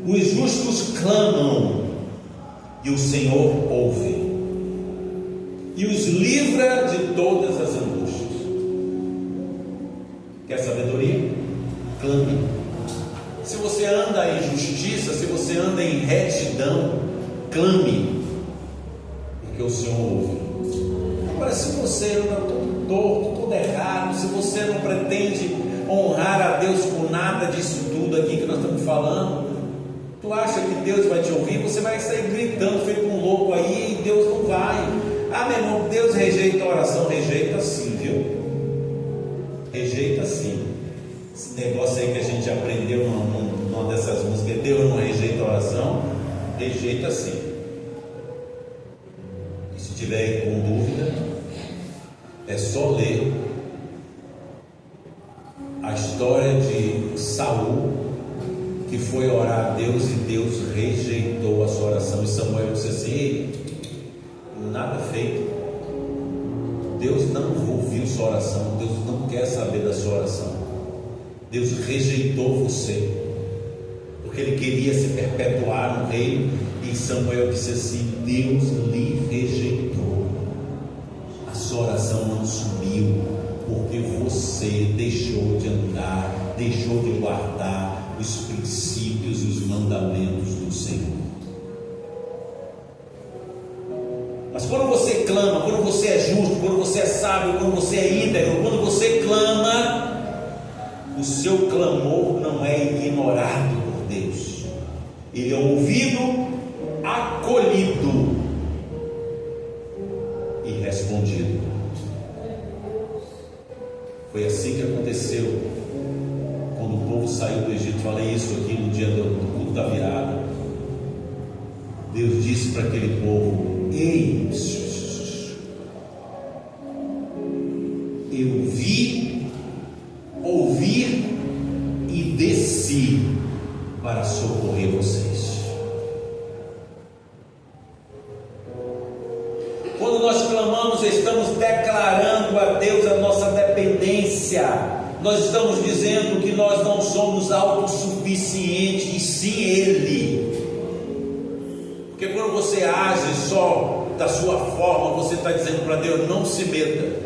Os justos clamam e o Senhor ouve e os livra de todas as angústias. Quer sabedoria? Clame. Se você anda em justiça, se você anda em retidão, clame, porque o Senhor ouve. Agora, se você anda todo torto, todo errado, se você não pretende honrar a Deus com nada disso tudo aqui que nós estamos falando, tu acha que Deus vai te ouvir? Você vai sair gritando feito um louco aí, e Deus não vai. Ah, meu irmão, Deus rejeita a oração. Rejeita sim, viu? Rejeita sim. Esse negócio aí que a gente aprendeu numa dessas músicas, Deus não rejeita a oração. Rejeita sim. E se tiver com dúvida, é só ler a história de Saul, que foi orar a Deus e Deus rejeitou a sua oração. E Samuel disse assim: nada feito, Deus não ouviu sua oração, Deus não quer saber da sua oração, Deus rejeitou você, porque ele queria se perpetuar no reino. E Samuel disse assim: Deus lhe rejeitou, a sua oração não subiu, porque você deixou de andar, deixou de guardar os princípios e os mandamentos do Senhor. Mas quando você clama, quando você é justo, quando você é sábio, quando você é íntegro, quando você clama, o seu clamor não é ignorado por Deus, ele é ouvido, acolhido e respondido. Foi assim que aconteceu quando o povo saiu do Egito. Falei isso aqui no dia do culto da virada. Deus disse para aquele povo: ei, eu vi, ouvi e desci para socorrer vocês. Quando nós clamamos, estamos declarando a Deus a nossa dependência. Nós estamos dizendo que nós não somos autossuficientes, e sim Ele. Porque quando você age só da sua forma, você está dizendo para Deus: não se meta.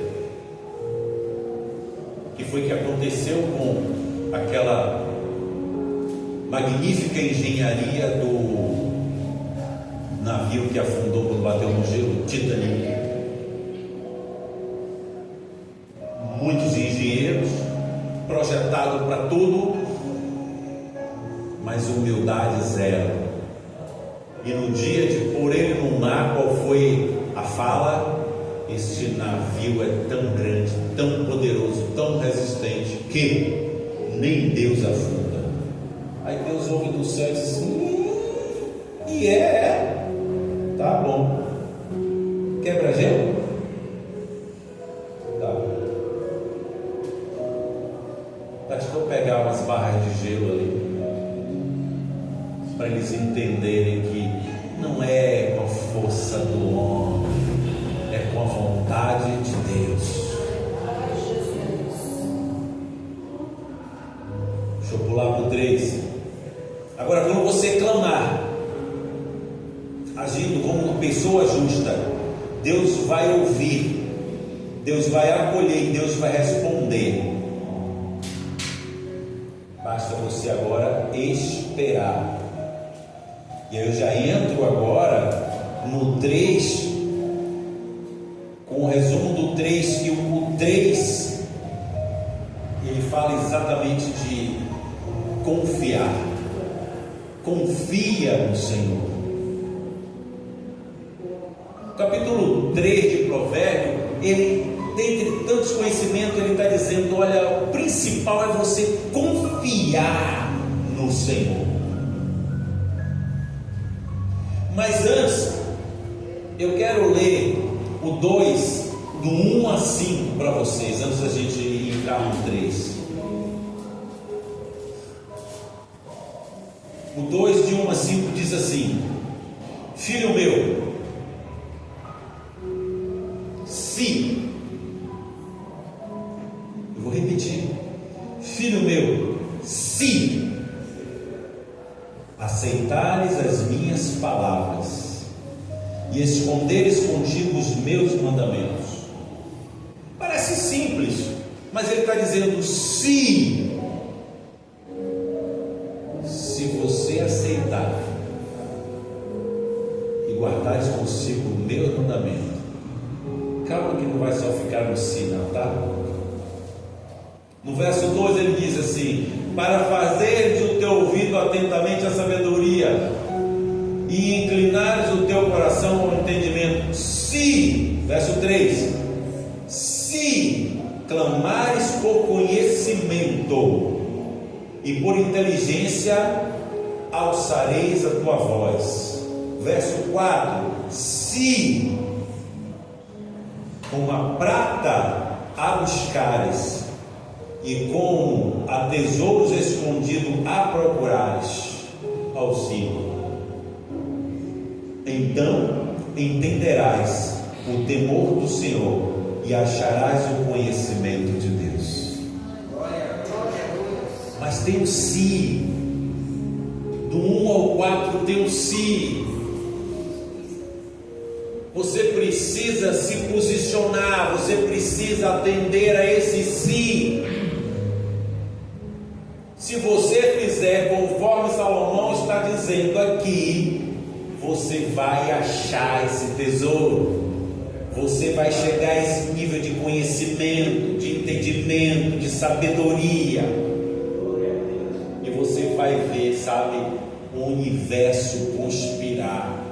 Que foi que aconteceu com aquela magnífica engenharia do navio que afundou quando bateu no gelo, Titanic. Muitos engenheiros, projetado para tudo, mas humildade zero. E no dia de pôr ele no mar, qual foi a fala? Este navio é tão grande, tão poderoso, tão resistente, que nem Deus afunda. Aí Deus ouve do céu e diz assim: tá bom, quebra gelo? Tá. Acho que eu vou pegar umas barras de gelo ali, para eles entenderem que não é com a força do homem, é com a vontade de Deus. Deixa eu pular para o 3. Agora, quando você clamar, agindo como uma pessoa justa, Deus vai ouvir, Deus vai acolher, Deus vai responder. Basta você agora esperar. E aí eu já entro agora no 3, com o resumo do 3, que o 3 ele fala exatamente de confiar. Confia no Senhor. Capítulo 3 de Provérbio, ele, dentre tantos conhecimentos, ele está dizendo: olha, o principal é você confiar no Senhor. Mas antes, Eu quero ler o 2, do 1 a 5 para vocês, antes da gente entrar no 3. O 2, de 1 a 5, diz assim: filho meu, se, eu vou repetir, filho meu, se aceitares as minhas palavras e esconderes contigo os meus mandamentos. Parece simples, mas ele está dizendo: se você aceitar e guardares consigo o meu mandamento. Calma que não vai só ficar no si, não, tá? No verso 2 ele diz assim: para fazeres o teu ouvido atentamente à sabedoria e inclinares o teu coração ao entendimento. Se, verso 3, se clamares por conhecimento e por inteligência alçareis a tua voz. Verso 4: se com a prata a buscares e como a tesouros escondido a procurares. Ao 5: então entenderás o temor do Senhor e acharás o conhecimento de Deus. Mas tem o se. Do 1 ao 4 tem o se. Você precisa se posicionar, você precisa atender a esse se. Se você fizer conforme Salomão está dizendo aqui, você vai achar esse tesouro. Você vai chegar a esse nível de conhecimento, de entendimento, de sabedoria. E você vai ver, sabe, o universo conspirar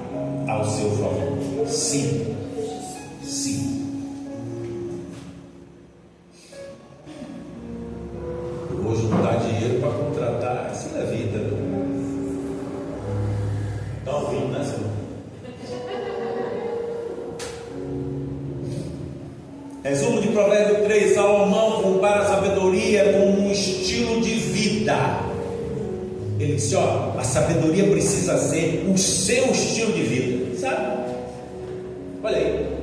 ao seu favor. Sim. Sim. Eu vou juntar dinheiro para contratar. Assim é a vida. Está ouvindo, né, senhor? Resumo de Provérbio 3: Salomão compara a sabedoria com um estilo de vida. Ele disse: ó, a sabedoria precisa ser o seu estilo de vida, sabe? Olha aí.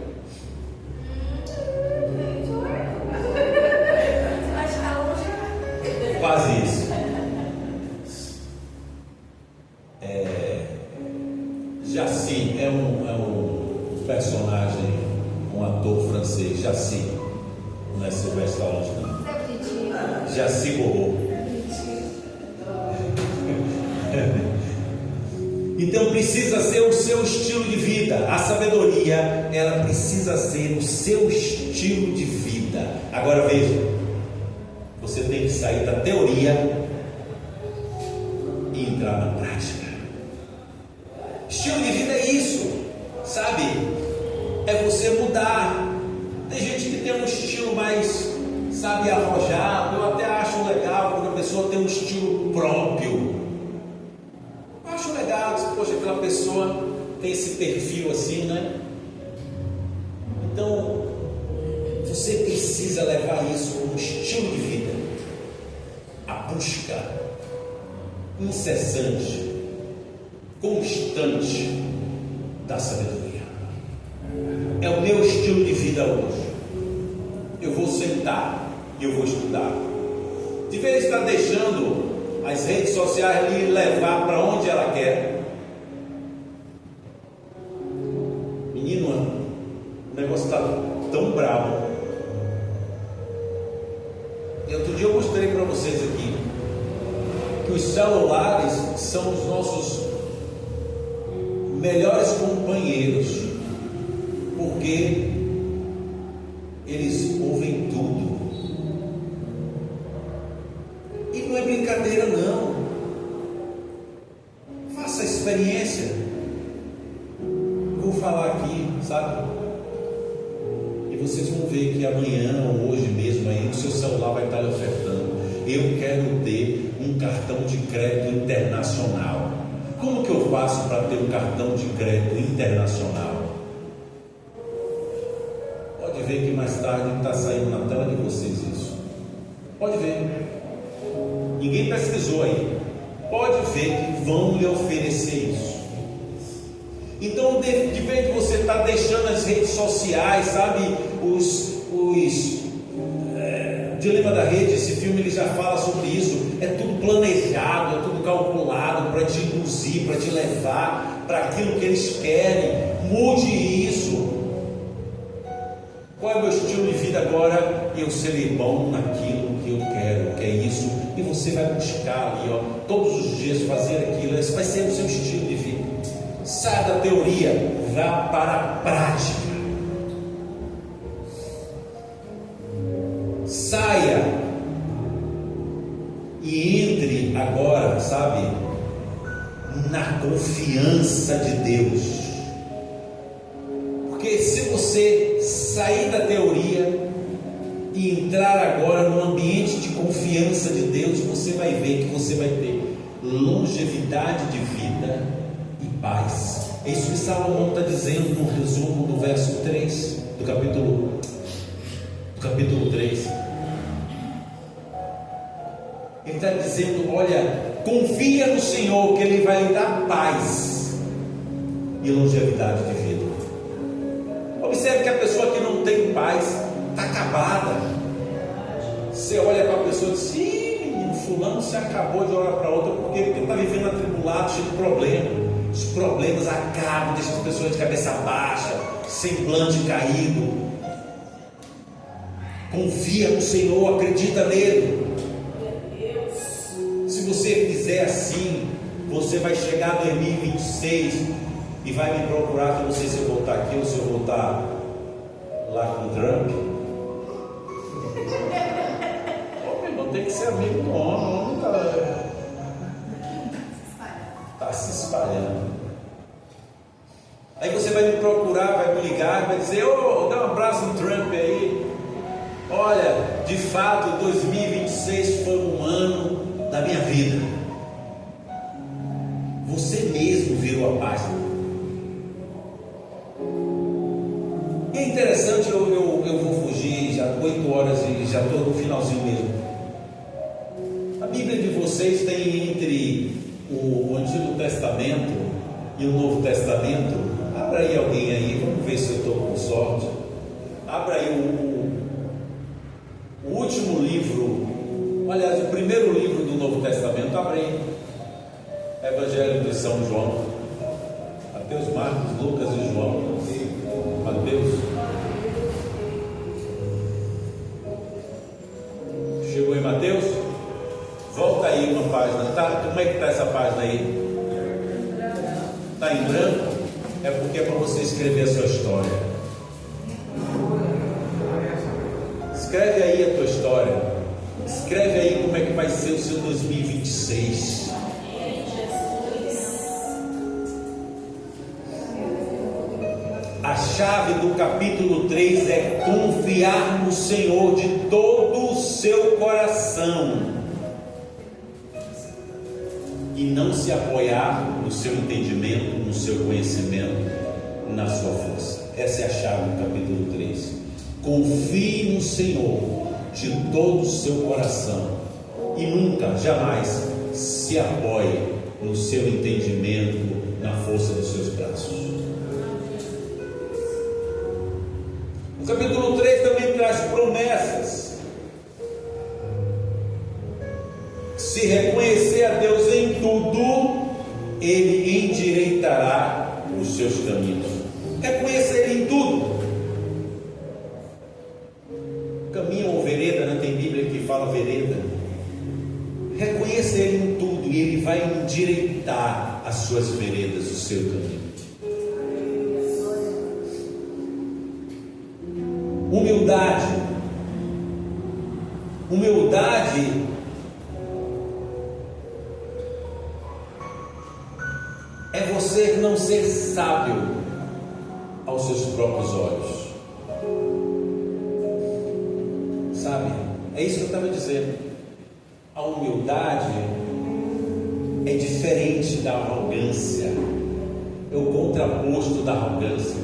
Quase isso. Jaci é um personagem, um ator francês. Jaci, não é Sylvester Stallone, não. Jaci Borro. Então precisa ser o seu estilo de vida. A sabedoria, ela precisa ser o seu estilo de vida. Agora veja, você tem que sair da teoria e entrar na prática. Estilo de vida é isso, sabe? É você mudar. Tem gente que tem um estilo mais, sabe, arrojado. Eu até acho legal quando a pessoa tem um estilo próprio. Acho legal, poxa, aquela pessoa tem esse perfil assim, né? Então, você precisa levar isso como estilo de vida. A busca incessante, constante da sabedoria. É o meu estilo de vida hoje. Eu vou sentar e eu vou estudar. De vez em estar deixando as redes sociais lhe levar para onde ela quer. Menino, o negócio está tão bravo. E outro dia eu mostrei para vocês aqui que os celulares são os nossos melhores companheiros, porque eles ouvem tudo. E não é brincadeira, não. Faça a experiência. Vou falar aqui, sabe? E vocês vão ver que amanhã ou hoje mesmo aí o seu celular vai estar lhe ofertando: eu quero ter um cartão de crédito internacional. Como que eu faço para ter um cartão de crédito internacional? Pode ver que mais tarde está saindo na tela de vocês isso. Pode ver. Ninguém pesquisou aí. Pode ver que vão lhe oferecer isso. Então, de vez de você estar deixando as redes sociais, sabe, Dilema da Rede, esse filme ele já fala sobre isso. É tudo planejado, é tudo calculado para te induzir, para te levar para aquilo que eles querem. Mude isso. Qual é o meu estilo de vida agora? Eu serei bom naquilo que eu quero, que é isso. E você vai buscar ali, todos os dias fazer aquilo. Esse vai ser o seu estilo de vida. Saia da teoria, vá para a prática. Saia e entre agora, sabe, na confiança de Deus. Porque se você sair da teoria e entrar agora no ambiente de confiança de Deus, você vai ver que você vai ter longevidade de vida e paz. É isso que Salomão está dizendo no resumo do verso 3 do capítulo 3. Ele está dizendo: olha, confia no Senhor, que Ele vai lhe dar paz e longevidade de vida. Observe que a pessoa que não tem paz está acabada. Você olha para a pessoa e diz: sim, menino, fulano se acabou de hora para outra, porque está vivendo atribulado, cheio de problema. Os problemas acabam, deixam as pessoas de cabeça baixa, semblante caído. Confia no Senhor, acredita nele. Se você fizer assim, você vai chegar em 2026 e vai me procurar, que eu não sei se eu vou estar aqui ou se eu vou estar lá com o Trump. Não tem que ser amigo do homem, o homem está se espalhando. Aí você vai me procurar, vai me ligar, vai dizer: ô, dá um abraço no Trump aí. Olha, de fato 2026 foi um ano da minha vida. Você mesmo virou a página. E é interessante, eu vou fugir já 8 horas e já estou no finalzinho mesmo. A Bíblia de vocês tem entre o Antigo Testamento e o Novo Testamento. Abra aí alguém aí, vamos ver se eu estou com sorte. Abra aí o último livro, aliás, o primeiro livro do Novo Testamento. Abre aí, Evangelho de São João. Mateus, Marcos, Lucas e João. Mateus. Chegou em Mateus? Volta aí uma página. Como é que está essa página aí? Está em branco? É porque é para você escrever a sua história. Escreve aí a tua história. Escreve aí como é que vai ser o seu 2026. A chave do capítulo 3 é confiar no Senhor de todo o seu coração e não se apoiar no seu entendimento, no seu conhecimento, na sua força. Essa é a chave do capítulo 3. Confie no Senhor de todo o seu coração e nunca, jamais se apoie no seu entendimento, na força dos seus braços. O capítulo 3 também traz promessas. Se reconhecer a Deus em tudo, Ele endireitará os seus caminhos. Reconhecer Ele em tudo. Caminho ou vereda, não tem Bíblia que fala vereda. Reconheça Ele em tudo e Ele vai endireitar as suas veredas, o seu caminho. Humildade. Humildade é você não ser sábio aos seus próprios olhos. Sabe? É isso que eu estava dizendo. A humildade é diferente da arrogância. É o contraposto da arrogância.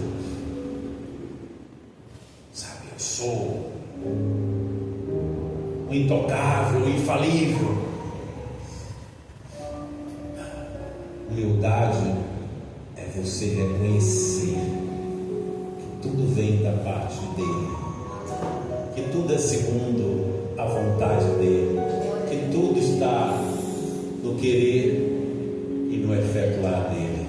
Sabe? sou o intocável, o infalível. Humildade é você reconhecer que tudo vem da parte dele, que tudo é segundo a vontade dele, que tudo está no querer e no efetuar dele.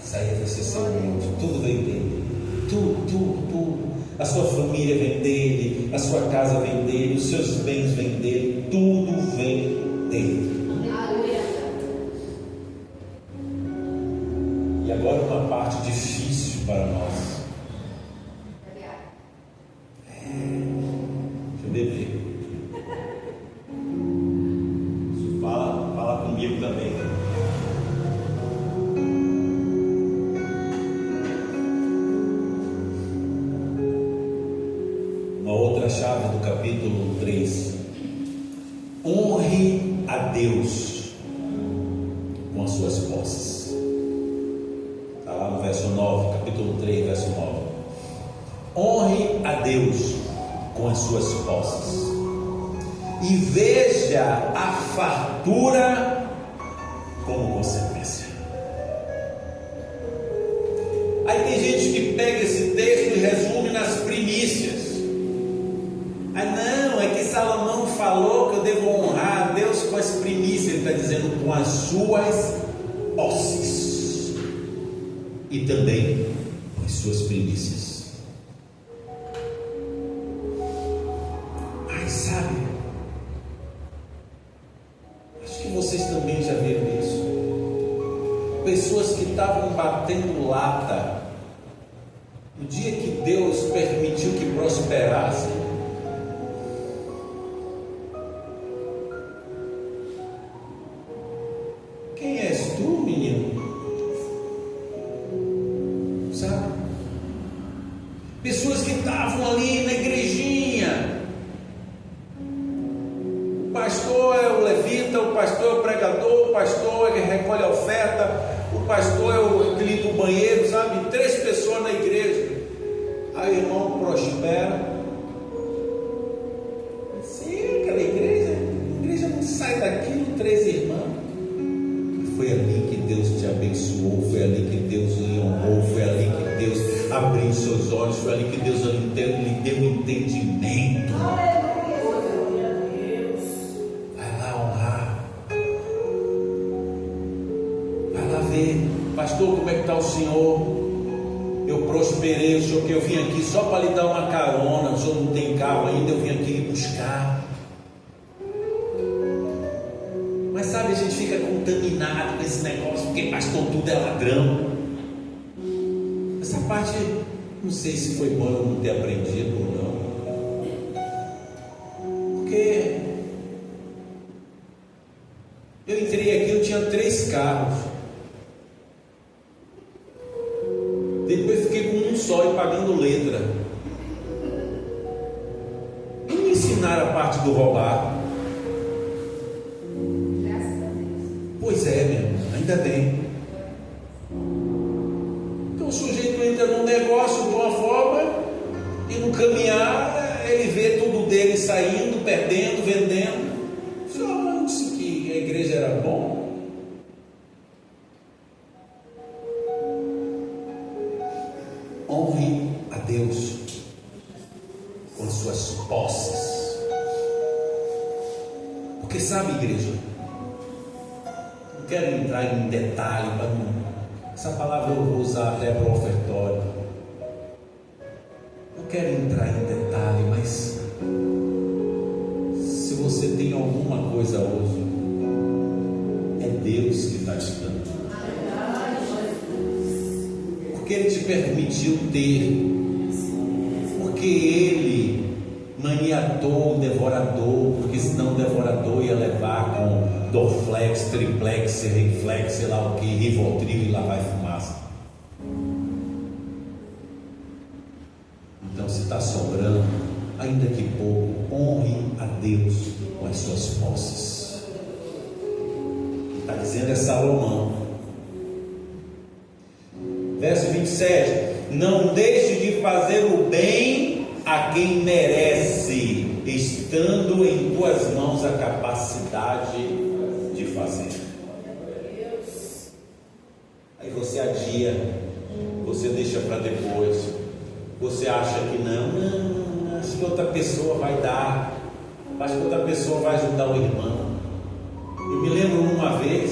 Isso aí é você ser humilde. Tudo vem dele, tudo. A sua família vem dele, a sua casa vem dele, os seus bens vêm dele, tudo vem dele. E agora uma parte difícil para nós. Deixa eu beber. Fala comigo também. Uma outra chave do capítulo 3. Honre a Deus com as suas posses. Está lá no verso 9, capítulo 3, verso 9. Honre a Deus com as suas posses e veja a fartura como consequência. Aí tem gente que pega esse texto e resume nas primícias. Não, é que Salomão falou que eu devo honrar a Deus com as primícias. Ele está dizendo com as suas posses e também com as suas primícias. Mas sabe, acho que vocês também já viram isso. Pessoas que estavam batendo lata no dia que Deus permitiu que prosperassem. Quem és tu, menino? Sabe? Pessoas que estavam ali na igrejinha. O pastor é o levita, o pastor é o pregador, o pastor ele recolhe a oferta, o pastor é o que limpa o banheiro, sabe? 3 pessoas na igreja. Aí o irmão prospera. Sim, aquela igreja, a igreja não sai daqui, 3 irmãos. Foi ali que Deus te abençoou, foi ali que Deus lhe honrou, foi ali que Deus abriu seus olhos, foi ali que Deus lhe deu entendimento. Vai lá honrar, vai lá ver, pastor, como é que está o senhor? Eu prosperei, o senhor que eu vim aqui só para lhe dar uma carona, o senhor não tem carro ainda, eu vim aqui lhe buscar. Mas sabe, a gente fica contaminado com esse negócio, porque pastor tudo é ladrão. Essa parte, não sei se foi bom eu não ter aprendido ou não. Porque eu entrei aqui, eu tinha 3 carros. Depois fiquei com um só e pagando letra. E me ensinaram a parte do roubar. Pois é, meu irmão, ainda bem. Então o sujeito entra num negócio de uma forma e no caminhar ele vê tudo dele saindo, perdendo, vendendo. O senhor não disse que a igreja era bom? Honre a Deus com as suas posses. Porque sabe, igreja, não quero entrar em detalhe, para não. Essa palavra eu vou usar até para o ofertório. Não quero entrar em detalhe, mas se você tem alguma coisa hoje, é Deus que está te dando. Porque Ele te permitiu ter, porque Ele maniatou o devorador, porque senão o devorador ia levar com Dorflex, Triplex, Reflex, sei lá o que, Rivotril e lá vai fumaça. Então, se está sobrando, ainda que pouco, honre a Deus com as suas posses. Está dizendo é Salomão. Verso 27: não deixe de fazer o bem a quem merece, estando em tuas mãos a capacidade de fazer. Aí você adia, você deixa para depois, você acha que não, acho que outra pessoa vai dar, acho que outra pessoa vai ajudar o irmão. Eu me lembro uma vez,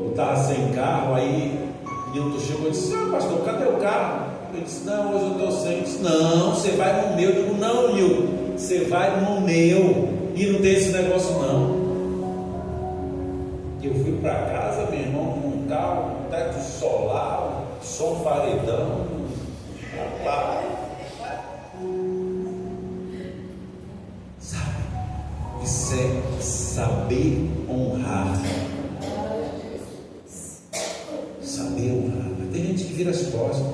eu estava sem carro, aí Nilton chegou e disse: pastor, cadê o carro? Eu disse: não, hoje eu estou sem. Ele disse: não, você vai no meu. Eu digo: não, Nilton, você vai no meu, e não tem esse negócio não. Eu fui para casa, meu irmão, com um carro, um teto solar, som paredão, rapaz. Sabe, isso é saber honrar. Saber honrar. Mas tem gente que vira as costas.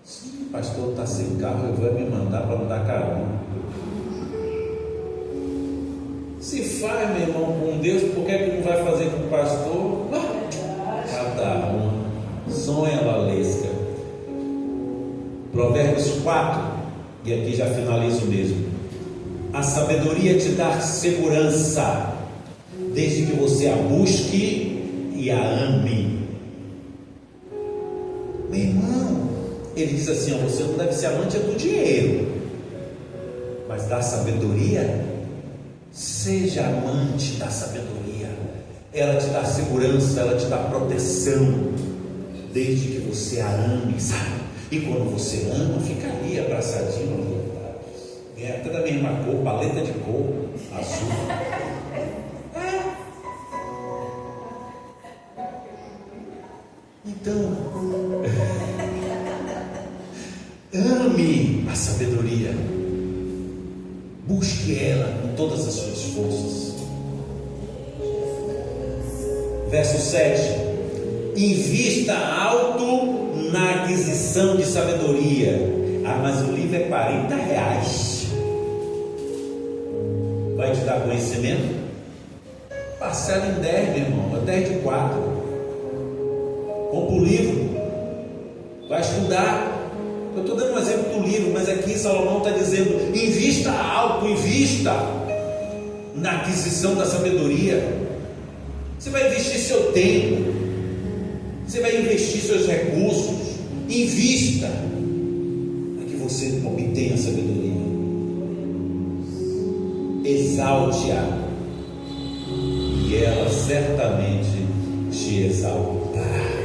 Se o pastor está sem carro, ele vai me mandar para não dar carona. Se faz, meu irmão, com Deus, por que não vai fazer com o pastor? Cada um. Sonha, Valesca. Provérbios 4, e aqui já finalizo mesmo. A sabedoria te dá segurança, desde que você a busque e a ame. Meu irmão, ele diz assim: ó, você não deve ser amante do dinheiro, mas da sabedoria. Seja amante da sabedoria. Ela te dá segurança, ela te dá proteção, desde que você a ame, sabe? E quando você ama, fica ali abraçadinho, é até da mesma cor, paleta de cor azul. Então, ame a sabedoria, busque ela com todas as suas forças. Verso 7: invista alto na aquisição de sabedoria. Ah, mas o livro é R$40. Vai te dar conhecimento? Parcela em 10, meu irmão, é 10 de 4. Compra o livro, vai estudar. Eu estou dando um exemplo do livro, mas aqui Salomão está dizendo: invista alto, invista na aquisição da sabedoria. Você vai investir seu tempo, você vai investir seus recursos. Invista para que você obtenha sabedoria. Exalte-a, e ela certamente te exaltará.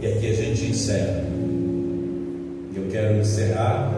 E aqui a gente encerra. Eu quero encerrar